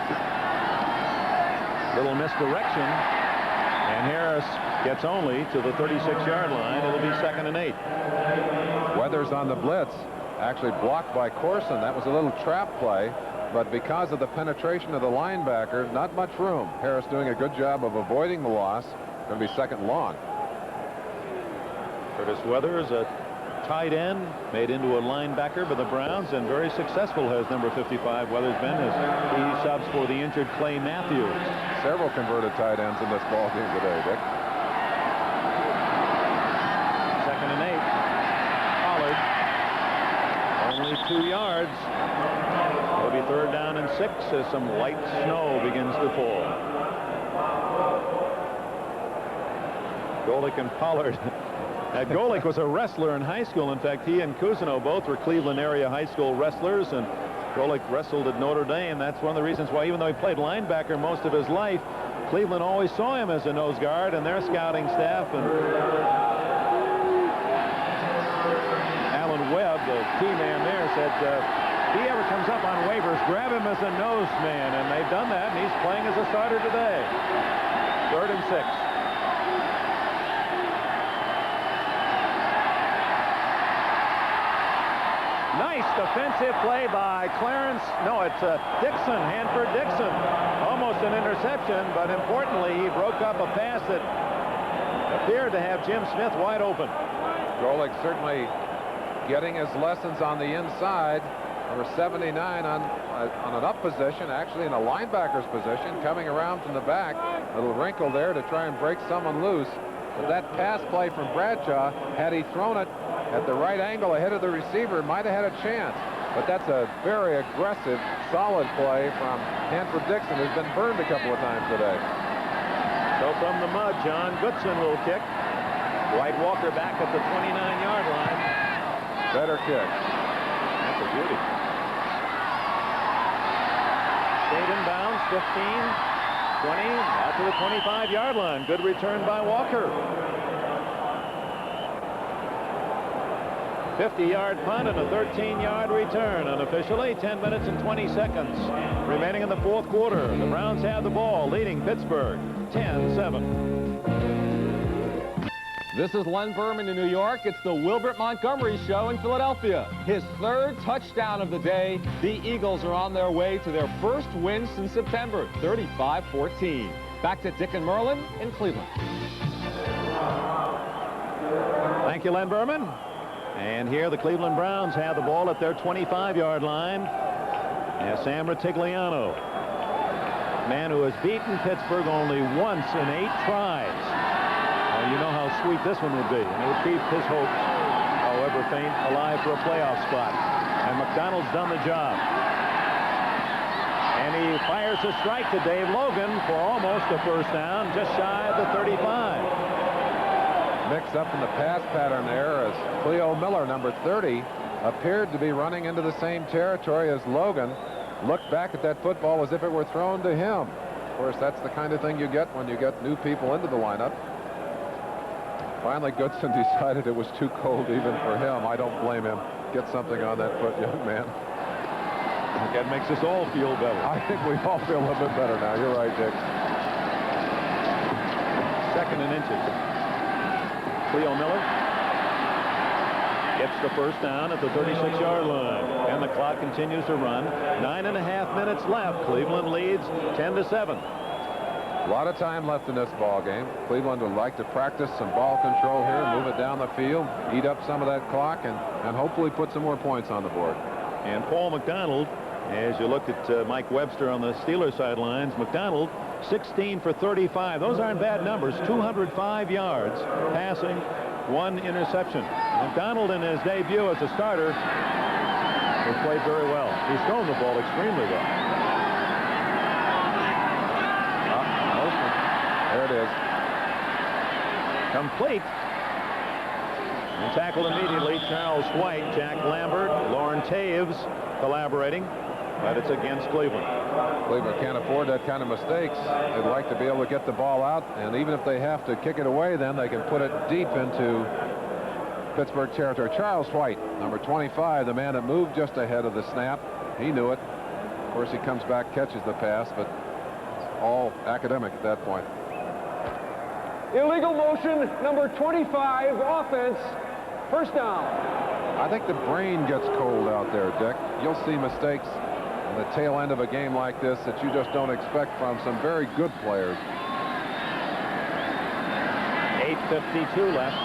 Little misdirection, and Harris gets only to the 36-yard line. It'll be 2nd and 8. Weathers on the blitz, actually blocked by Corson. That was a little trap play, but because of the penetration of the linebacker, not much room. Harris doing a good job of avoiding the loss. Going to be 2nd long. Curtis Weathers, a tight end, made into a linebacker by the Browns, and very successful has number 55 Weathers been as he subs for the injured Clay Matthews. Several converted tight ends in this ball game today, Dick. 2nd and 8. Pollard, only 2 yards. It'll be 3rd down and 6 as some light snow begins to fall. Golick and Pollard. Golick was a wrestler in high school. In fact, he and Cousineau both were Cleveland area high school wrestlers, and Golick wrestled at Notre Dame. That's one of the reasons why, even though he played linebacker most of his life, Cleveland always saw him as a nose guard, and their scouting staff and key man there, said if he ever comes up on waivers, grab him as a nose man, and they've done that, and he's playing as a starter today. 3rd and 6. Nice defensive play by Clarence. No, it's Dixon, Hanford Dixon. Almost an interception, but importantly, he broke up a pass that appeared to have Jim Smith wide open. Golick certainly getting his lessons on the inside. Number 79 on an up position, actually in a linebacker's position, coming around from the back. A little wrinkle there to try and break someone loose. But that pass play from Bradshaw, had he thrown it at the right angle ahead of the receiver, might have had a chance. But that's a very aggressive, solid play from Hanford Dixon, who's been burned a couple of times today. So from the mud, John Goodson will kick. Dwight Walker back at the 29-yard line. Better kick. That's a beauty. Stayed in bounds, 15, 20, out to the 25-yard line. Good return by Walker. 50-yard punt and a 13-yard return. Unofficially, 10 minutes and 20 seconds remaining in the 4th quarter. The Browns have the ball, leading Pittsburgh 10-7. This is Len Berman in New York. It's the Wilbert Montgomery Show in Philadelphia. His 3rd touchdown of the day. The Eagles are on their way to their first win since September, 35-14. Back to Dick and Merlin in Cleveland. Thank you, Len Berman. And here the Cleveland Browns have the ball at their 25-yard line. As Sam Ratigliano, man who has beaten Pittsburgh only once in 8 tries. You know how sweet this one would be, and it would keep his hopes, however faint, alive for a playoff spot. And McDonald's done the job. And he fires a strike to Dave Logan for almost a first down, just shy of the 35. Mix up in the pass pattern there as Cleo Miller, number 30, appeared to be running into the same territory as Logan. Looked back at that football as if it were thrown to him. Of course, that's the kind of thing you get when you get new people into the lineup. Finally, Goodson decided it was too cold even for him. I don't blame him. Get something on that foot, young man. That makes us all feel better. I think we all feel a little bit better now. You're right, Dick. 2nd and inches. Cleo Miller gets the first down at the 36-yard line. And the clock continues to run. 9.5 minutes left. Cleveland leads 10-7. A lot of time left in this ball game. Cleveland would like to practice some ball control here, move it down the field, eat up some of that clock, and hopefully put some more points on the board. And Paul McDonald, as you look at Mike Webster on the Steelers sidelines, McDonald 16 for 35. Those aren't bad numbers. 205 yards passing, 1 interception. McDonald in his debut as a starter has played very well. He's thrown the ball extremely well. There it is. Complete. And tackled immediately. Charles White, Jack Lambert, Lauren Taves collaborating. But it's against Cleveland. Cleveland can't afford that kind of mistakes. They'd like to be able to get the ball out. And even if they have to kick it away, then they can put it deep into Pittsburgh territory. Charles White, number 25, the man that moved just ahead of the snap. He knew it. Of course, he comes back, catches the pass, but it's all academic at that point. Illegal motion, number 25, offense, first down. I think the brain gets cold out there, Dick. You'll see mistakes on the tail end of a game like this that you just don't expect from some very good players. 8:52 left.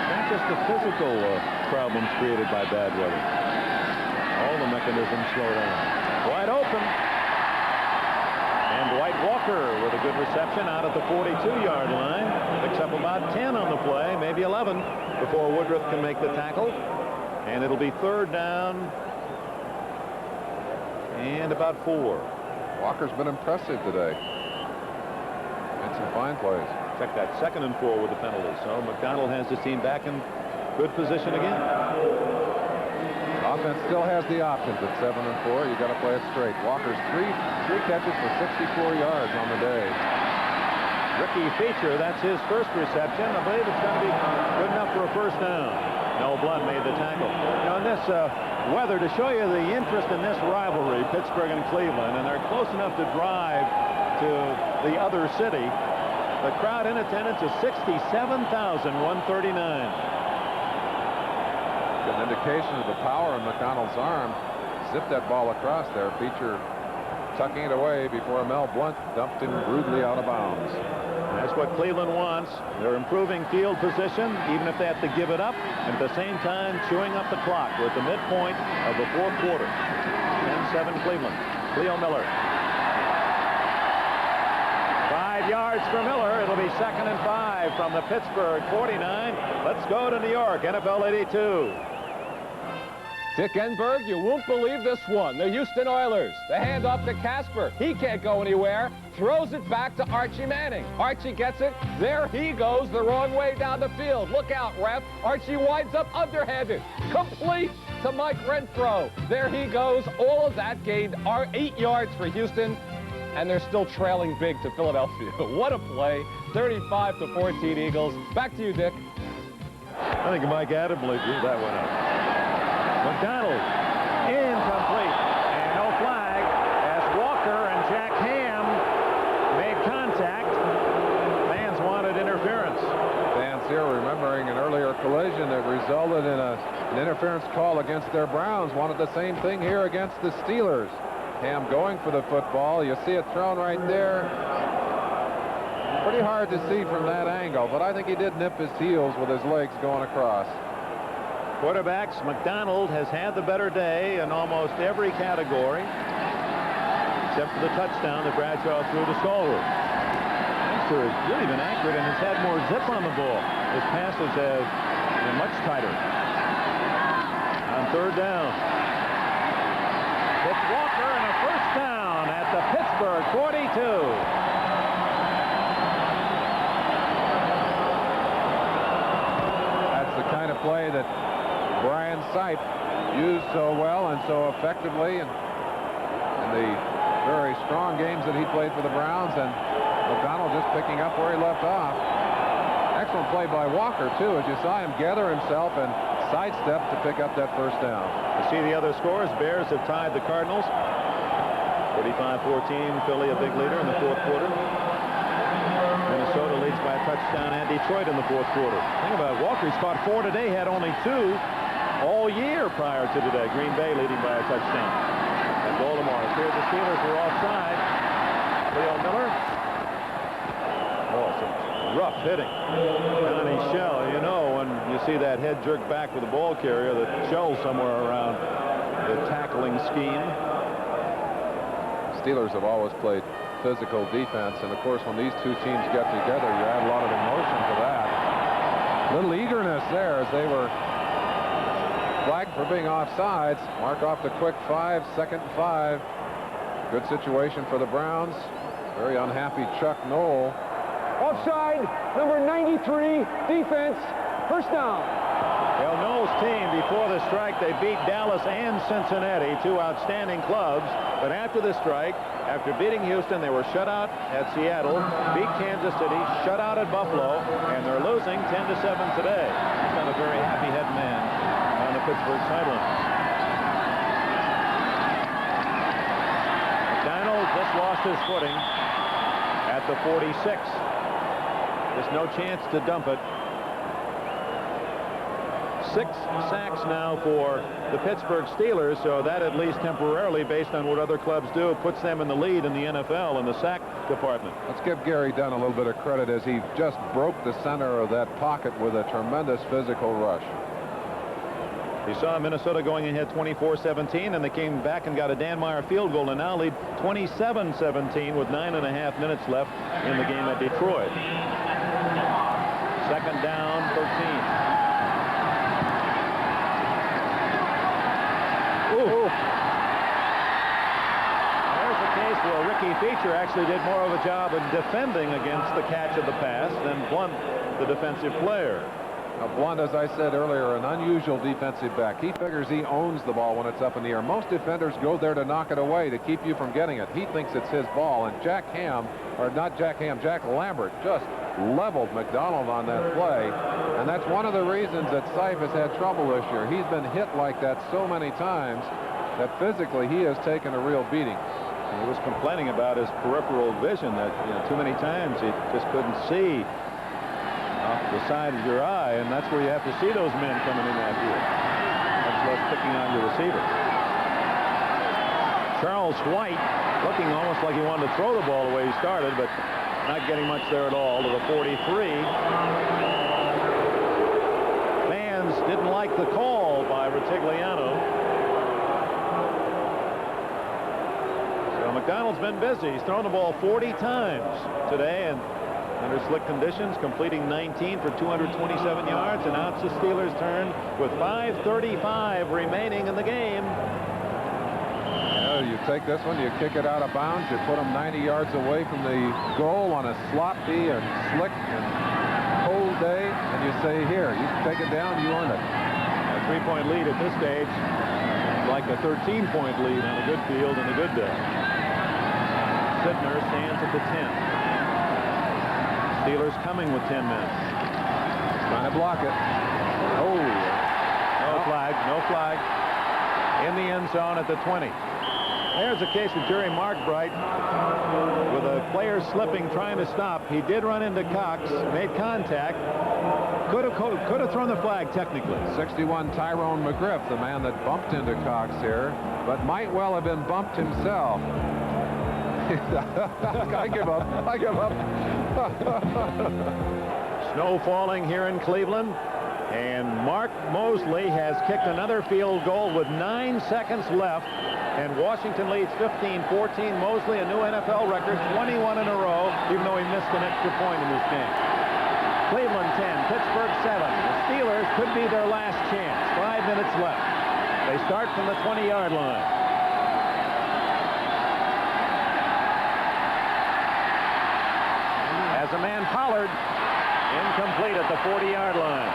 Not just the physical problems created by bad weather. All the mechanisms slow down. Wide open. And Dwight Walker with a good reception out at the 42-yard line. Picks up about 10 on the play, maybe 11, before Woodruff can make the tackle. And it'll be 3rd down and about 4. Walker's been impressive today. Made some fine plays. Check that, 2nd and 4 with the penalty. So McDonald has his team back in good position again. Offense still has the options at 7 and 4. You got to play it straight. Walker's three catches for 64 yards on the day. Ricky Feature, that's his first reception. I believe it's going to be good enough for a first down. No, Blunt made the tackle. You know, in this weather, to show you the interest in this rivalry, Pittsburgh and Cleveland, and they're close enough to drive to the other city. The crowd in attendance is 67,139. An indication of the power in McDonald's arm. Zipped that ball across there. Beecher tucking it away before Mel Blunt dumped him rudely out of bounds. That's what Cleveland wants. They're improving field position, even if they have to give it up, and at the same time chewing up the clock. We're at the midpoint of the fourth quarter. 10-7 Cleveland. Cleo Miller. 5 yards for Miller. It'll be 2nd and 5 from the Pittsburgh 49. Let's go to New York, NFL 82. Dick Enberg, you won't believe this one. The Houston Oilers. The handoff to Casper. He can't go anywhere. Throws it back to Archie Manning. Archie gets it. There he goes the wrong way down the field. Look out, ref. Archie winds up underhanded. Complete to Mike Renfro. There he goes. All of that gained 8 yards for Houston, and they're still trailing big to Philadelphia. What a play. 35-14 Eagles. Back to you, Dick. I think Mike Adamle drew that one up. McDonald, incomplete, and no flag as Walker and Jack Ham made contact. Fans wanted interference. Fans here remembering an earlier collision that resulted in an interference call against their Browns. Wanted the same thing here against the Steelers. Ham going for the football. You see it thrown right there. Pretty hard to see from that angle, but I think he did nip his heels with his legs going across. Quarterbacks, McDonald has had the better day in almost every category, except for the touchdown that Bradshaw threw to Stallworth. Leinster has really been accurate and has had more zip on the ball. His passes have been much tighter. On 3rd down. It's Walker and a first down at the Pittsburgh 42. That's the kind of play that Brian Sipe used so well and so effectively in the very strong games that he played for the Browns, and McDonald just picking up where he left off. Excellent play by Walker, too, as you saw him gather himself and sidestep to pick up that first down. You see the other scores. Bears have tied the Cardinals. 45-14, Philly a big leader in the fourth quarter. Minnesota leads by a touchdown and Detroit in the fourth quarter. Think about it, Walker, he's caught 4 today, had only 2 all year prior to today. Green Bay leading by a touchdown. And Baltimore. Here the Steelers were offside. Cleo Miller. Oh, some rough hitting. Donnie Shell, you know, when you see that head jerk back with the ball carrier, the shell's somewhere around the tackling scheme. Steelers have always played physical defense, and of course when these two teams get together, you add a lot of emotion to that. Little eagerness there as they were flagged for being offsides. Mark off the quick 5, 2nd and 5. Good situation for the Browns. Very unhappy Chuck Noll. Offside, number 93, defense, first down. Well, Noll's team, before the strike, they beat Dallas and Cincinnati, 2 outstanding clubs. But after the strike, after beating Houston, they were shut out at Seattle, beat Kansas City, shut out at Buffalo, and they're losing 10-7 today. He's not a very happy head man on the Pittsburgh sideline. McDonald just lost his footing at the 46. There's no chance to dump it. 6 sacks now for the Pittsburgh Steelers, so that at least temporarily, based on what other clubs do, puts them in the lead in the NFL in the sack department. Let's give Gary Dunn a little bit of credit as he just broke the center of that pocket with a tremendous physical rush. You saw Minnesota going ahead 24-17, and they came back and got a Dan Meyer field goal and now lead 27-17 with 9.5 minutes left in the game at Detroit. 2nd down, 13. Ooh. There's a case where Ricky Feature actually did more of a job of defending against the catch of the pass than Blunt, the defensive player. Blunt, as I said earlier, an unusual defensive back. He figures he owns the ball when it's up in the air. Most defenders go there to knock it away, to keep you from getting it. He thinks it's his ball, and Jack Lambert just leveled McDonald on that play, and that's one of the reasons that Seif has had trouble this year. He's been hit like that so many times that physically he has taken a real beating. He was complaining about his peripheral vision, that too many times he just couldn't see off the side of your eye, and that's where you have to see those men coming in that field. Much less picking on your receiver. Charles White looking almost like he wanted to throw the ball the way he started, but not getting much there at all to the 43. Fans didn't like the call by Retigliano. So McDonald's been busy. He's thrown the ball 40 times today, and under slick conditions, completing 19 for 227 yards. And now it's the Steelers' turn with 5:35 remaining in the game. You take this one, you kick it out of bounds, you put them 90 yards away from the goal on a sloppy and slick and cold day, and you say, here, you take it down, you earn it. A 3-point lead at this stage, like a 13-point lead on a good field and a good day. Sidner stands at the 10. Steelers coming with 10 men. Trying to block it. Oh. No flag, no flag. In the end zone at the 20. There's a case of Jerry Markbright with a player slipping, trying to stop. He did run into Cox, made contact. Could have thrown the flag technically. 61 Tyrone McGriff, the man that bumped into Cox here, but might well have been bumped himself. I give up. I give up. Snow falling here in Cleveland, and Mark Mosley has kicked another field goal with 9 seconds left, and Washington leads 15-14. Mosley, a new NFL record, 21 in a row, even though he missed an extra point in this game. Cleveland 10, Pittsburgh 7. The Steelers could be their last chance. 5 minutes left. They start from the 20-yard line. As a man, Pollard, incomplete at the 40-yard line.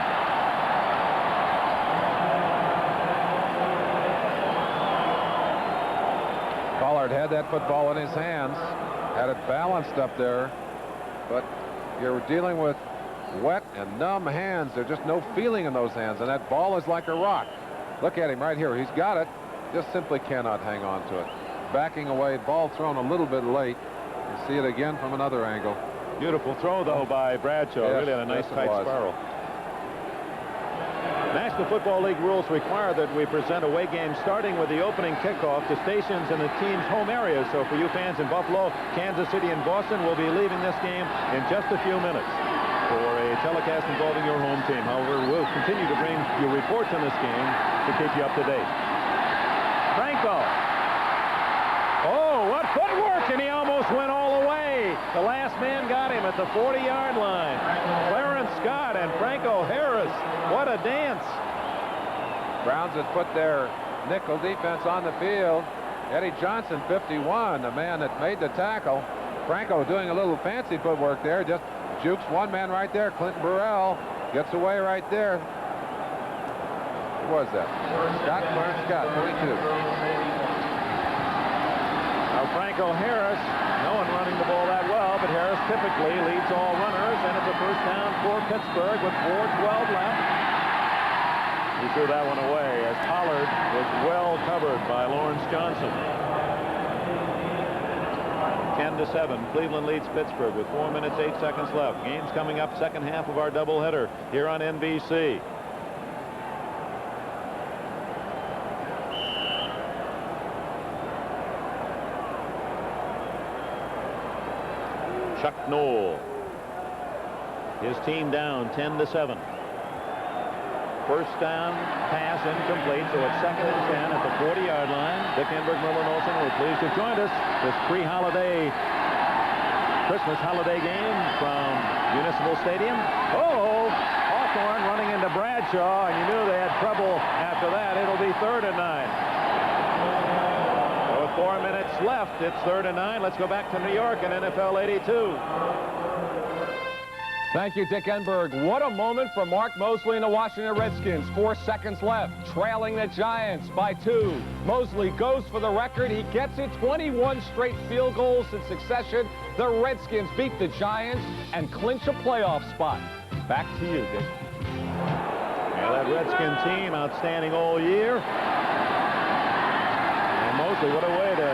Pollard had that football in his hands, had it balanced up there, but you're dealing with wet and numb hands. There's just no feeling in those hands, and that ball is like a rock. Look at him right here. He's got it, just simply cannot hang on to it. Backing away, ball thrown a little bit late. You see it again from another angle. Beautiful throw, though, by Bradshaw. Yes, really had a nice yes, tight spiral. National Football League rules require that we present away games starting with the opening kickoff to stations in the team's home areas. So for you fans in Buffalo, Kansas City, and Boston, we'll be leaving this game in just a few minutes for a telecast involving your home team. However, we'll continue to bring you reports on this game to keep you up to date. Franco. Oh, what footwork, and he almost went all the way. The last man got him at the 40-yard line. Clarence Scott and Franco Harris. What a dance. Browns had put their nickel defense on the field. Eddie Johnson, 51, the man that made the tackle. Franco doing a little fancy footwork there, just jukes one man right there. Clinton Burrell gets away right there. Who was that? Clarence Scott, 42. Now Franco Harris, no one running the ball that well, but Harris typically leads all runners, and it's a first down for Pittsburgh with 4:12 left. He threw that one away as Pollard was well covered by Lawrence Johnson. 10-7, Cleveland leads Pittsburgh with 4 minutes, 8 seconds left. Game's coming up, second half of our doubleheader here on NBC. Chuck Noll. His team down 10-7. First down pass incomplete, so it's 2nd and 10 at the 40-yard line. Dick Enberg, Merlin Olsen, we're pleased to join us this pre-holiday Christmas holiday game from Municipal Stadium. Oh, Hawthorne running into Bradshaw, and you knew they had trouble after that. It'll be 3rd and 9. With 4 minutes left, it's 3rd and 9. Let's go back to New York and NFL 82. Thank you, Dick Enberg. What a moment for Mark Mosley and the Washington Redskins. 4 seconds left, trailing the Giants by 2. Mosley goes for the record. He gets it. 21 straight field goals in succession. The Redskins beat the Giants and clinch a playoff spot. Back to you, Dick. Yeah, that Redskin team outstanding all year. And Mosley, what a way to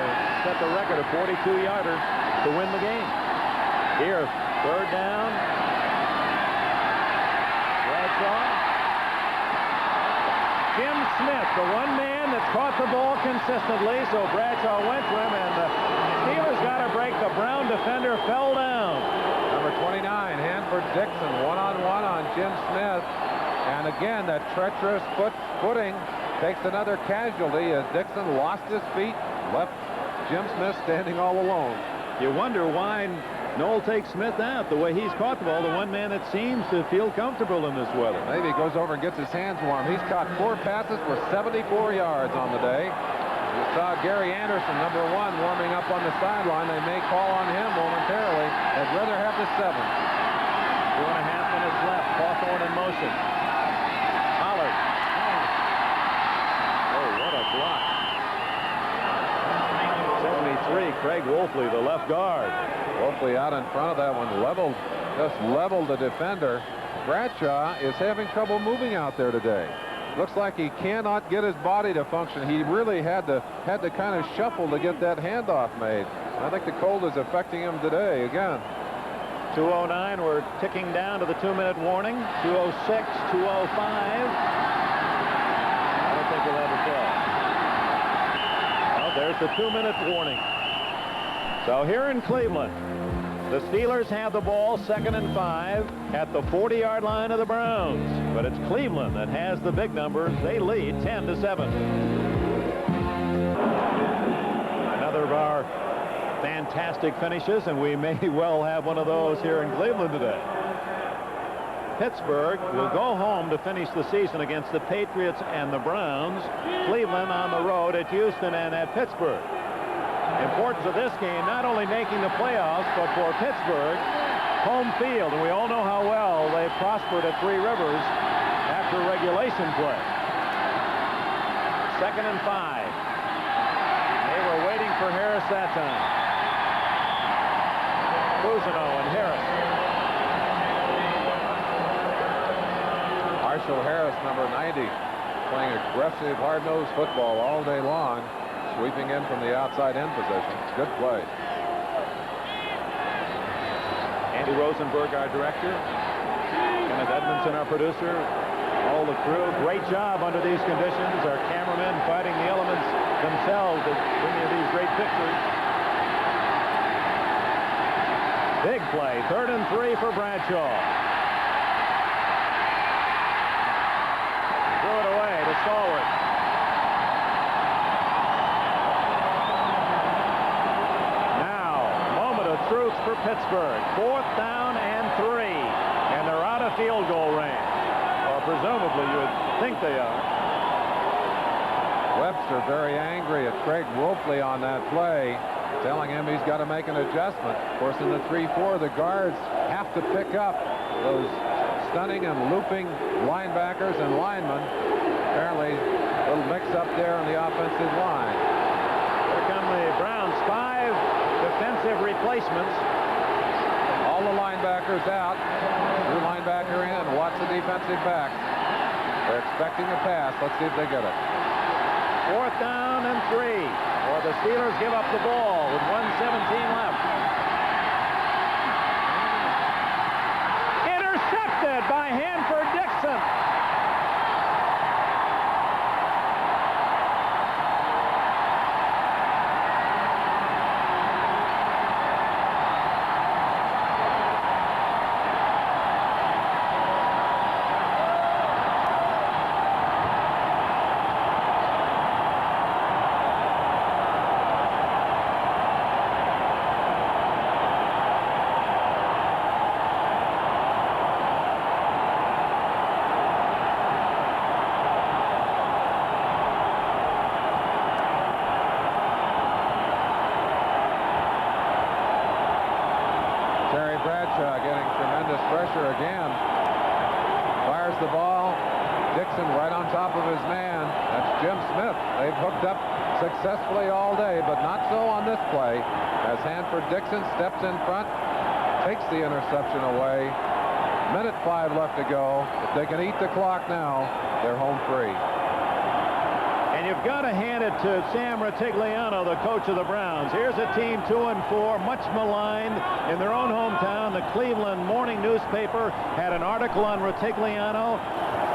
set the record, a 42-yarder to win the game. Here, third down. Jim Smith, the one man that's caught the ball consistently, so Bradshaw went to him, and the Steelers got a break. The Brown defender fell down. Number 29, Hanford Dixon, one-on-one on Jim Smith. And again, that treacherous footing takes another casualty as Dixon lost his feet, left Jim Smith standing all alone. You wonder why Noel takes Smith out. The way he's caught the ball, the one man that seems to feel comfortable in this weather. Maybe he goes over and gets his hands warm. He's caught 4 passes for 74 yards on the day. You saw Gary Anderson, number 1, warming up on the sideline. They may call on him momentarily. I'd rather have the 7. 2.5 minutes left. Hawthorne in motion. Pollard. Oh, what a block. 73, Craig Wolfley, the left guard. Wolfley out in front of that one, just leveled the defender. Bradshaw is having trouble moving out there today. Looks like he cannot get his body to function. He really had to kind of shuffle to get that handoff made. I think the cold is affecting him today again. 2:09, we're ticking down to the 2-minute warning. 2:06, 2:05. I don't think we'll have a call. Well, there's the 2-minute warning. So here in Cleveland, the Steelers have the ball, 2nd and 5 at the 40-yard line of the Browns. But it's Cleveland that has the big numbers. They lead 10-7. Another of our fantastic finishes, and we may well have one of those here in Cleveland today. Pittsburgh will go home to finish the season against the Patriots and the Browns. Cleveland on the road at Houston and at Pittsburgh. Importance of this game, not only making the playoffs, but for Pittsburgh, home field. And we all know how well they prospered at Three Rivers after regulation play. 2nd and 5. They were waiting for Harris that time. Cousineau and Harris. Marshall Harris, number 90, playing aggressive, hard-nosed football all day long. Sweeping in from the outside end position. Good play. Andy Rosenberg, our director. Kenneth Edmondson, our producer. All the crew. Great job under these conditions. Our cameramen fighting the elements themselves to bring you these great pictures. Big play. 3rd and 3 for Bradshaw. Threw it away to Stallworth. Truth for Pittsburgh. 4th down and 3. And they're out of field goal range. Or presumably you would think they are. Webster very angry at Craig Wolfley on that play, telling him he's got to make an adjustment. Of course, in the 3-4, the guards have to pick up those stunning and looping linebackers and linemen. Apparently, a little mix-up there on the offensive line. Here come the Browns. 5 defensive replacements. All the linebackers out. New linebacker in. Watch the defensive backs. They're expecting a pass. Let's see if they get it. 4th down and 3. Or the Steelers give up the ball with 1:17 left. Intercepted by Hanford Dixon. They've hooked up successfully all day, but not so on this play, as Hanford-Dixon steps in front, takes the interception away. Minute 5 left to go. If they can eat the clock now, they're home free. And you've got to hand it to Sam Rutigliano, the coach of the Browns. Here's a team 2-4, much maligned in their own hometown. The Cleveland Morning newspaper had an article on Rutigliano,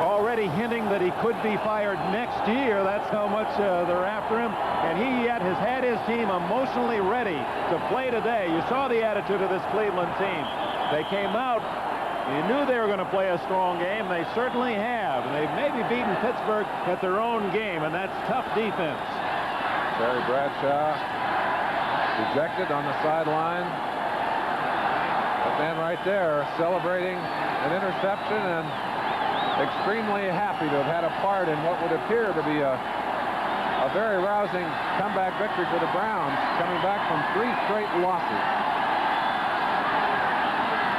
already hinting that he could be fired next year. That's how much they're after him. And he yet has had his team emotionally ready to play today. You saw the attitude of this Cleveland team. They came out. You knew they were going to play a strong game. They certainly have. And they've maybe beaten Pittsburgh at their own game, and that's tough defense. Terry Bradshaw dejected on the sideline. That man right there celebrating an interception and extremely happy to have had a part in what would appear to be a very rousing comeback victory for the Browns, coming back from 3 straight losses.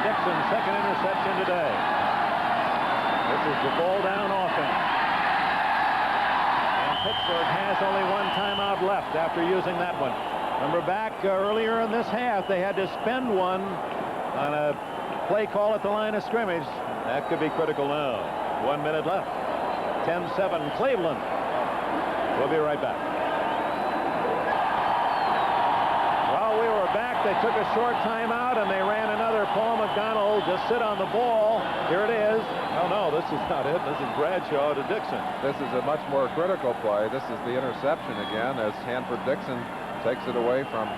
Dixon's second interception today. This is the ball down offense. And Pittsburgh has only 1 timeout left after using that one. Remember back earlier in this half, they had to spend one on a play call at the line of scrimmage. That could be critical now. 1 minute left. 10-7 Cleveland. We'll be right back. While we were back, they took a short timeout and they ran another. Paul McDonald just sit on the ball. Here it is. Oh no, this is not it. This is Bradshaw to Dixon. This is a much more critical play. This is the interception again, as Hanford-Dixon takes it away from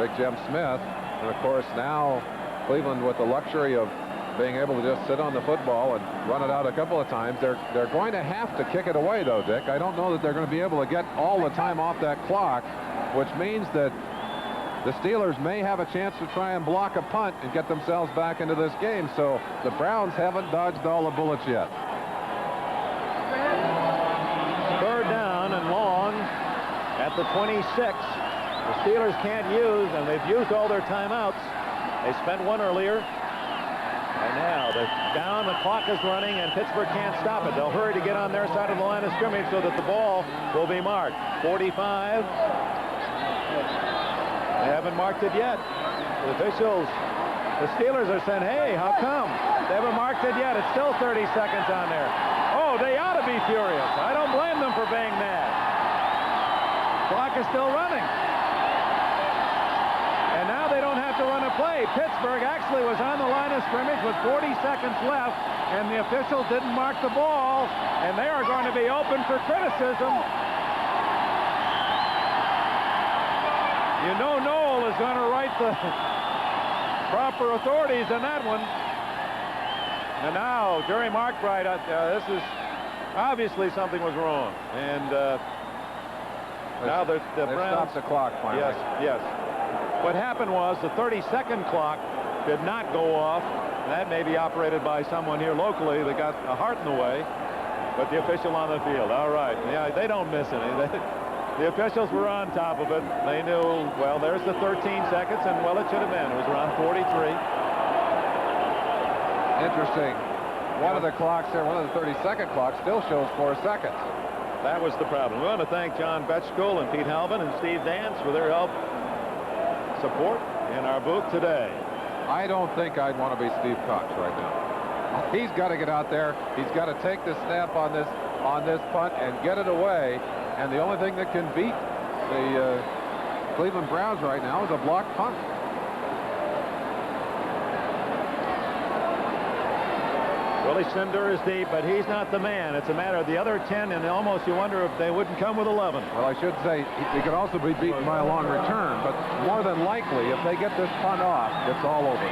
Big Jim Smith. And of course now Cleveland, with the luxury of being able to just sit on the football and run it out a couple of times, they're going to have to kick it away, though, Dick. I don't know that they're going to be able to get all the time off that clock, which means that the Steelers may have a chance to try and block a punt and get themselves back into this game. So the Browns haven't dodged all the bullets yet. 3rd down and long at the 26. The Steelers can't use, and they've used all their timeouts. They spent one earlier. And now they're down, the clock is running, and Pittsburgh can't stop it. They'll hurry to get on their side of the line of scrimmage so that the ball will be marked. 45. They haven't marked it yet. The officials, the Steelers are saying, hey, how come? They haven't marked it yet. It's still 30 seconds on there. Oh, they ought to be furious. I don't blame them for being mad. Clock is still running. And now they don't have to run a play. Pittsburgh actually was on the line of scrimmage with 40 seconds left, and the officials didn't mark the ball, and they are going to be open for criticism. You know Noel is going to write the proper authorities on that one. And now, Jerry Markbright, this is obviously something was wrong. And now the Browns stopped the clock finally. Yes, yes. What happened was the 30-second clock did not go off. That may be operated by someone here locally that got a heart in the way, but the official on the field. All right. Yeah, they don't miss any. The officials were on top of it. They knew, well, there's the 13 seconds, and, well, it should have been. It was around 43. Interesting. One of the clocks there, one of the 30-second clocks still shows 4 seconds. That was the problem. We want to thank John Betchkull and Pete Halvin and Steve Dance for their help, support in our booth today. I don't think I'd want to be Steve Cox right now. He's got to get out there. He's got to take the snap on this punt and get it away. And the only thing that can beat the Cleveland Browns right now is a blocked punt. Willie Cinder is deep, but he's not the man. It's a matter of the other 10, and almost you wonder if they wouldn't come with 11. Well, I should say he could also be beaten by a long return, but more than likely, if they get this punt off, it's all over.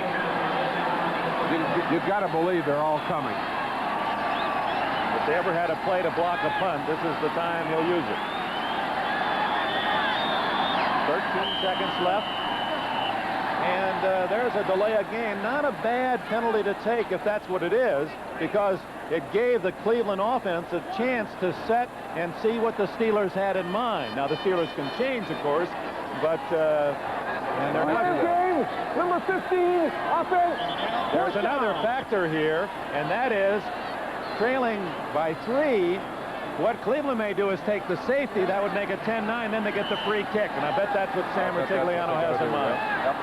You've got to believe they're all coming. If they ever had a play to block a punt, this is the time he'll use it. 13 seconds left. And there's a delay of game. Not a bad penalty to take if that's what it is, because it gave the Cleveland offense a chance to set and see what the Steelers had in mind. Now, the Steelers can change, of course, but and they're not. Game, number 15, offense. There's another factor here, and that is trailing by 3. What Cleveland may do is take the safety. That would make it 10-9. Then they get the free kick. And I bet that's what Sam Rutigliano has in mind. Yep.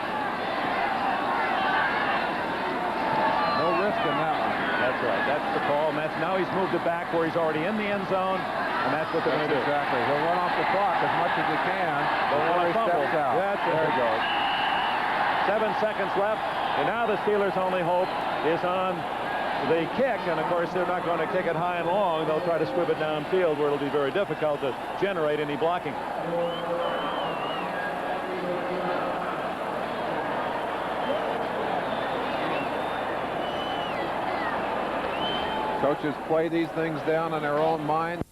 No risk in that one. That's right. That's the call. And now he's moved it back where he's already in the end zone. And that's what they're going to do. Exactly. He'll run off the clock as much as he can before he steps out. There he goes. 7 seconds left. And now the Steelers' only hope is on the kick. And, of course, they're not going to kick it high and long. They'll try to squib it downfield where it'll be very difficult to generate any blocking. Coaches play these things down in their own mind.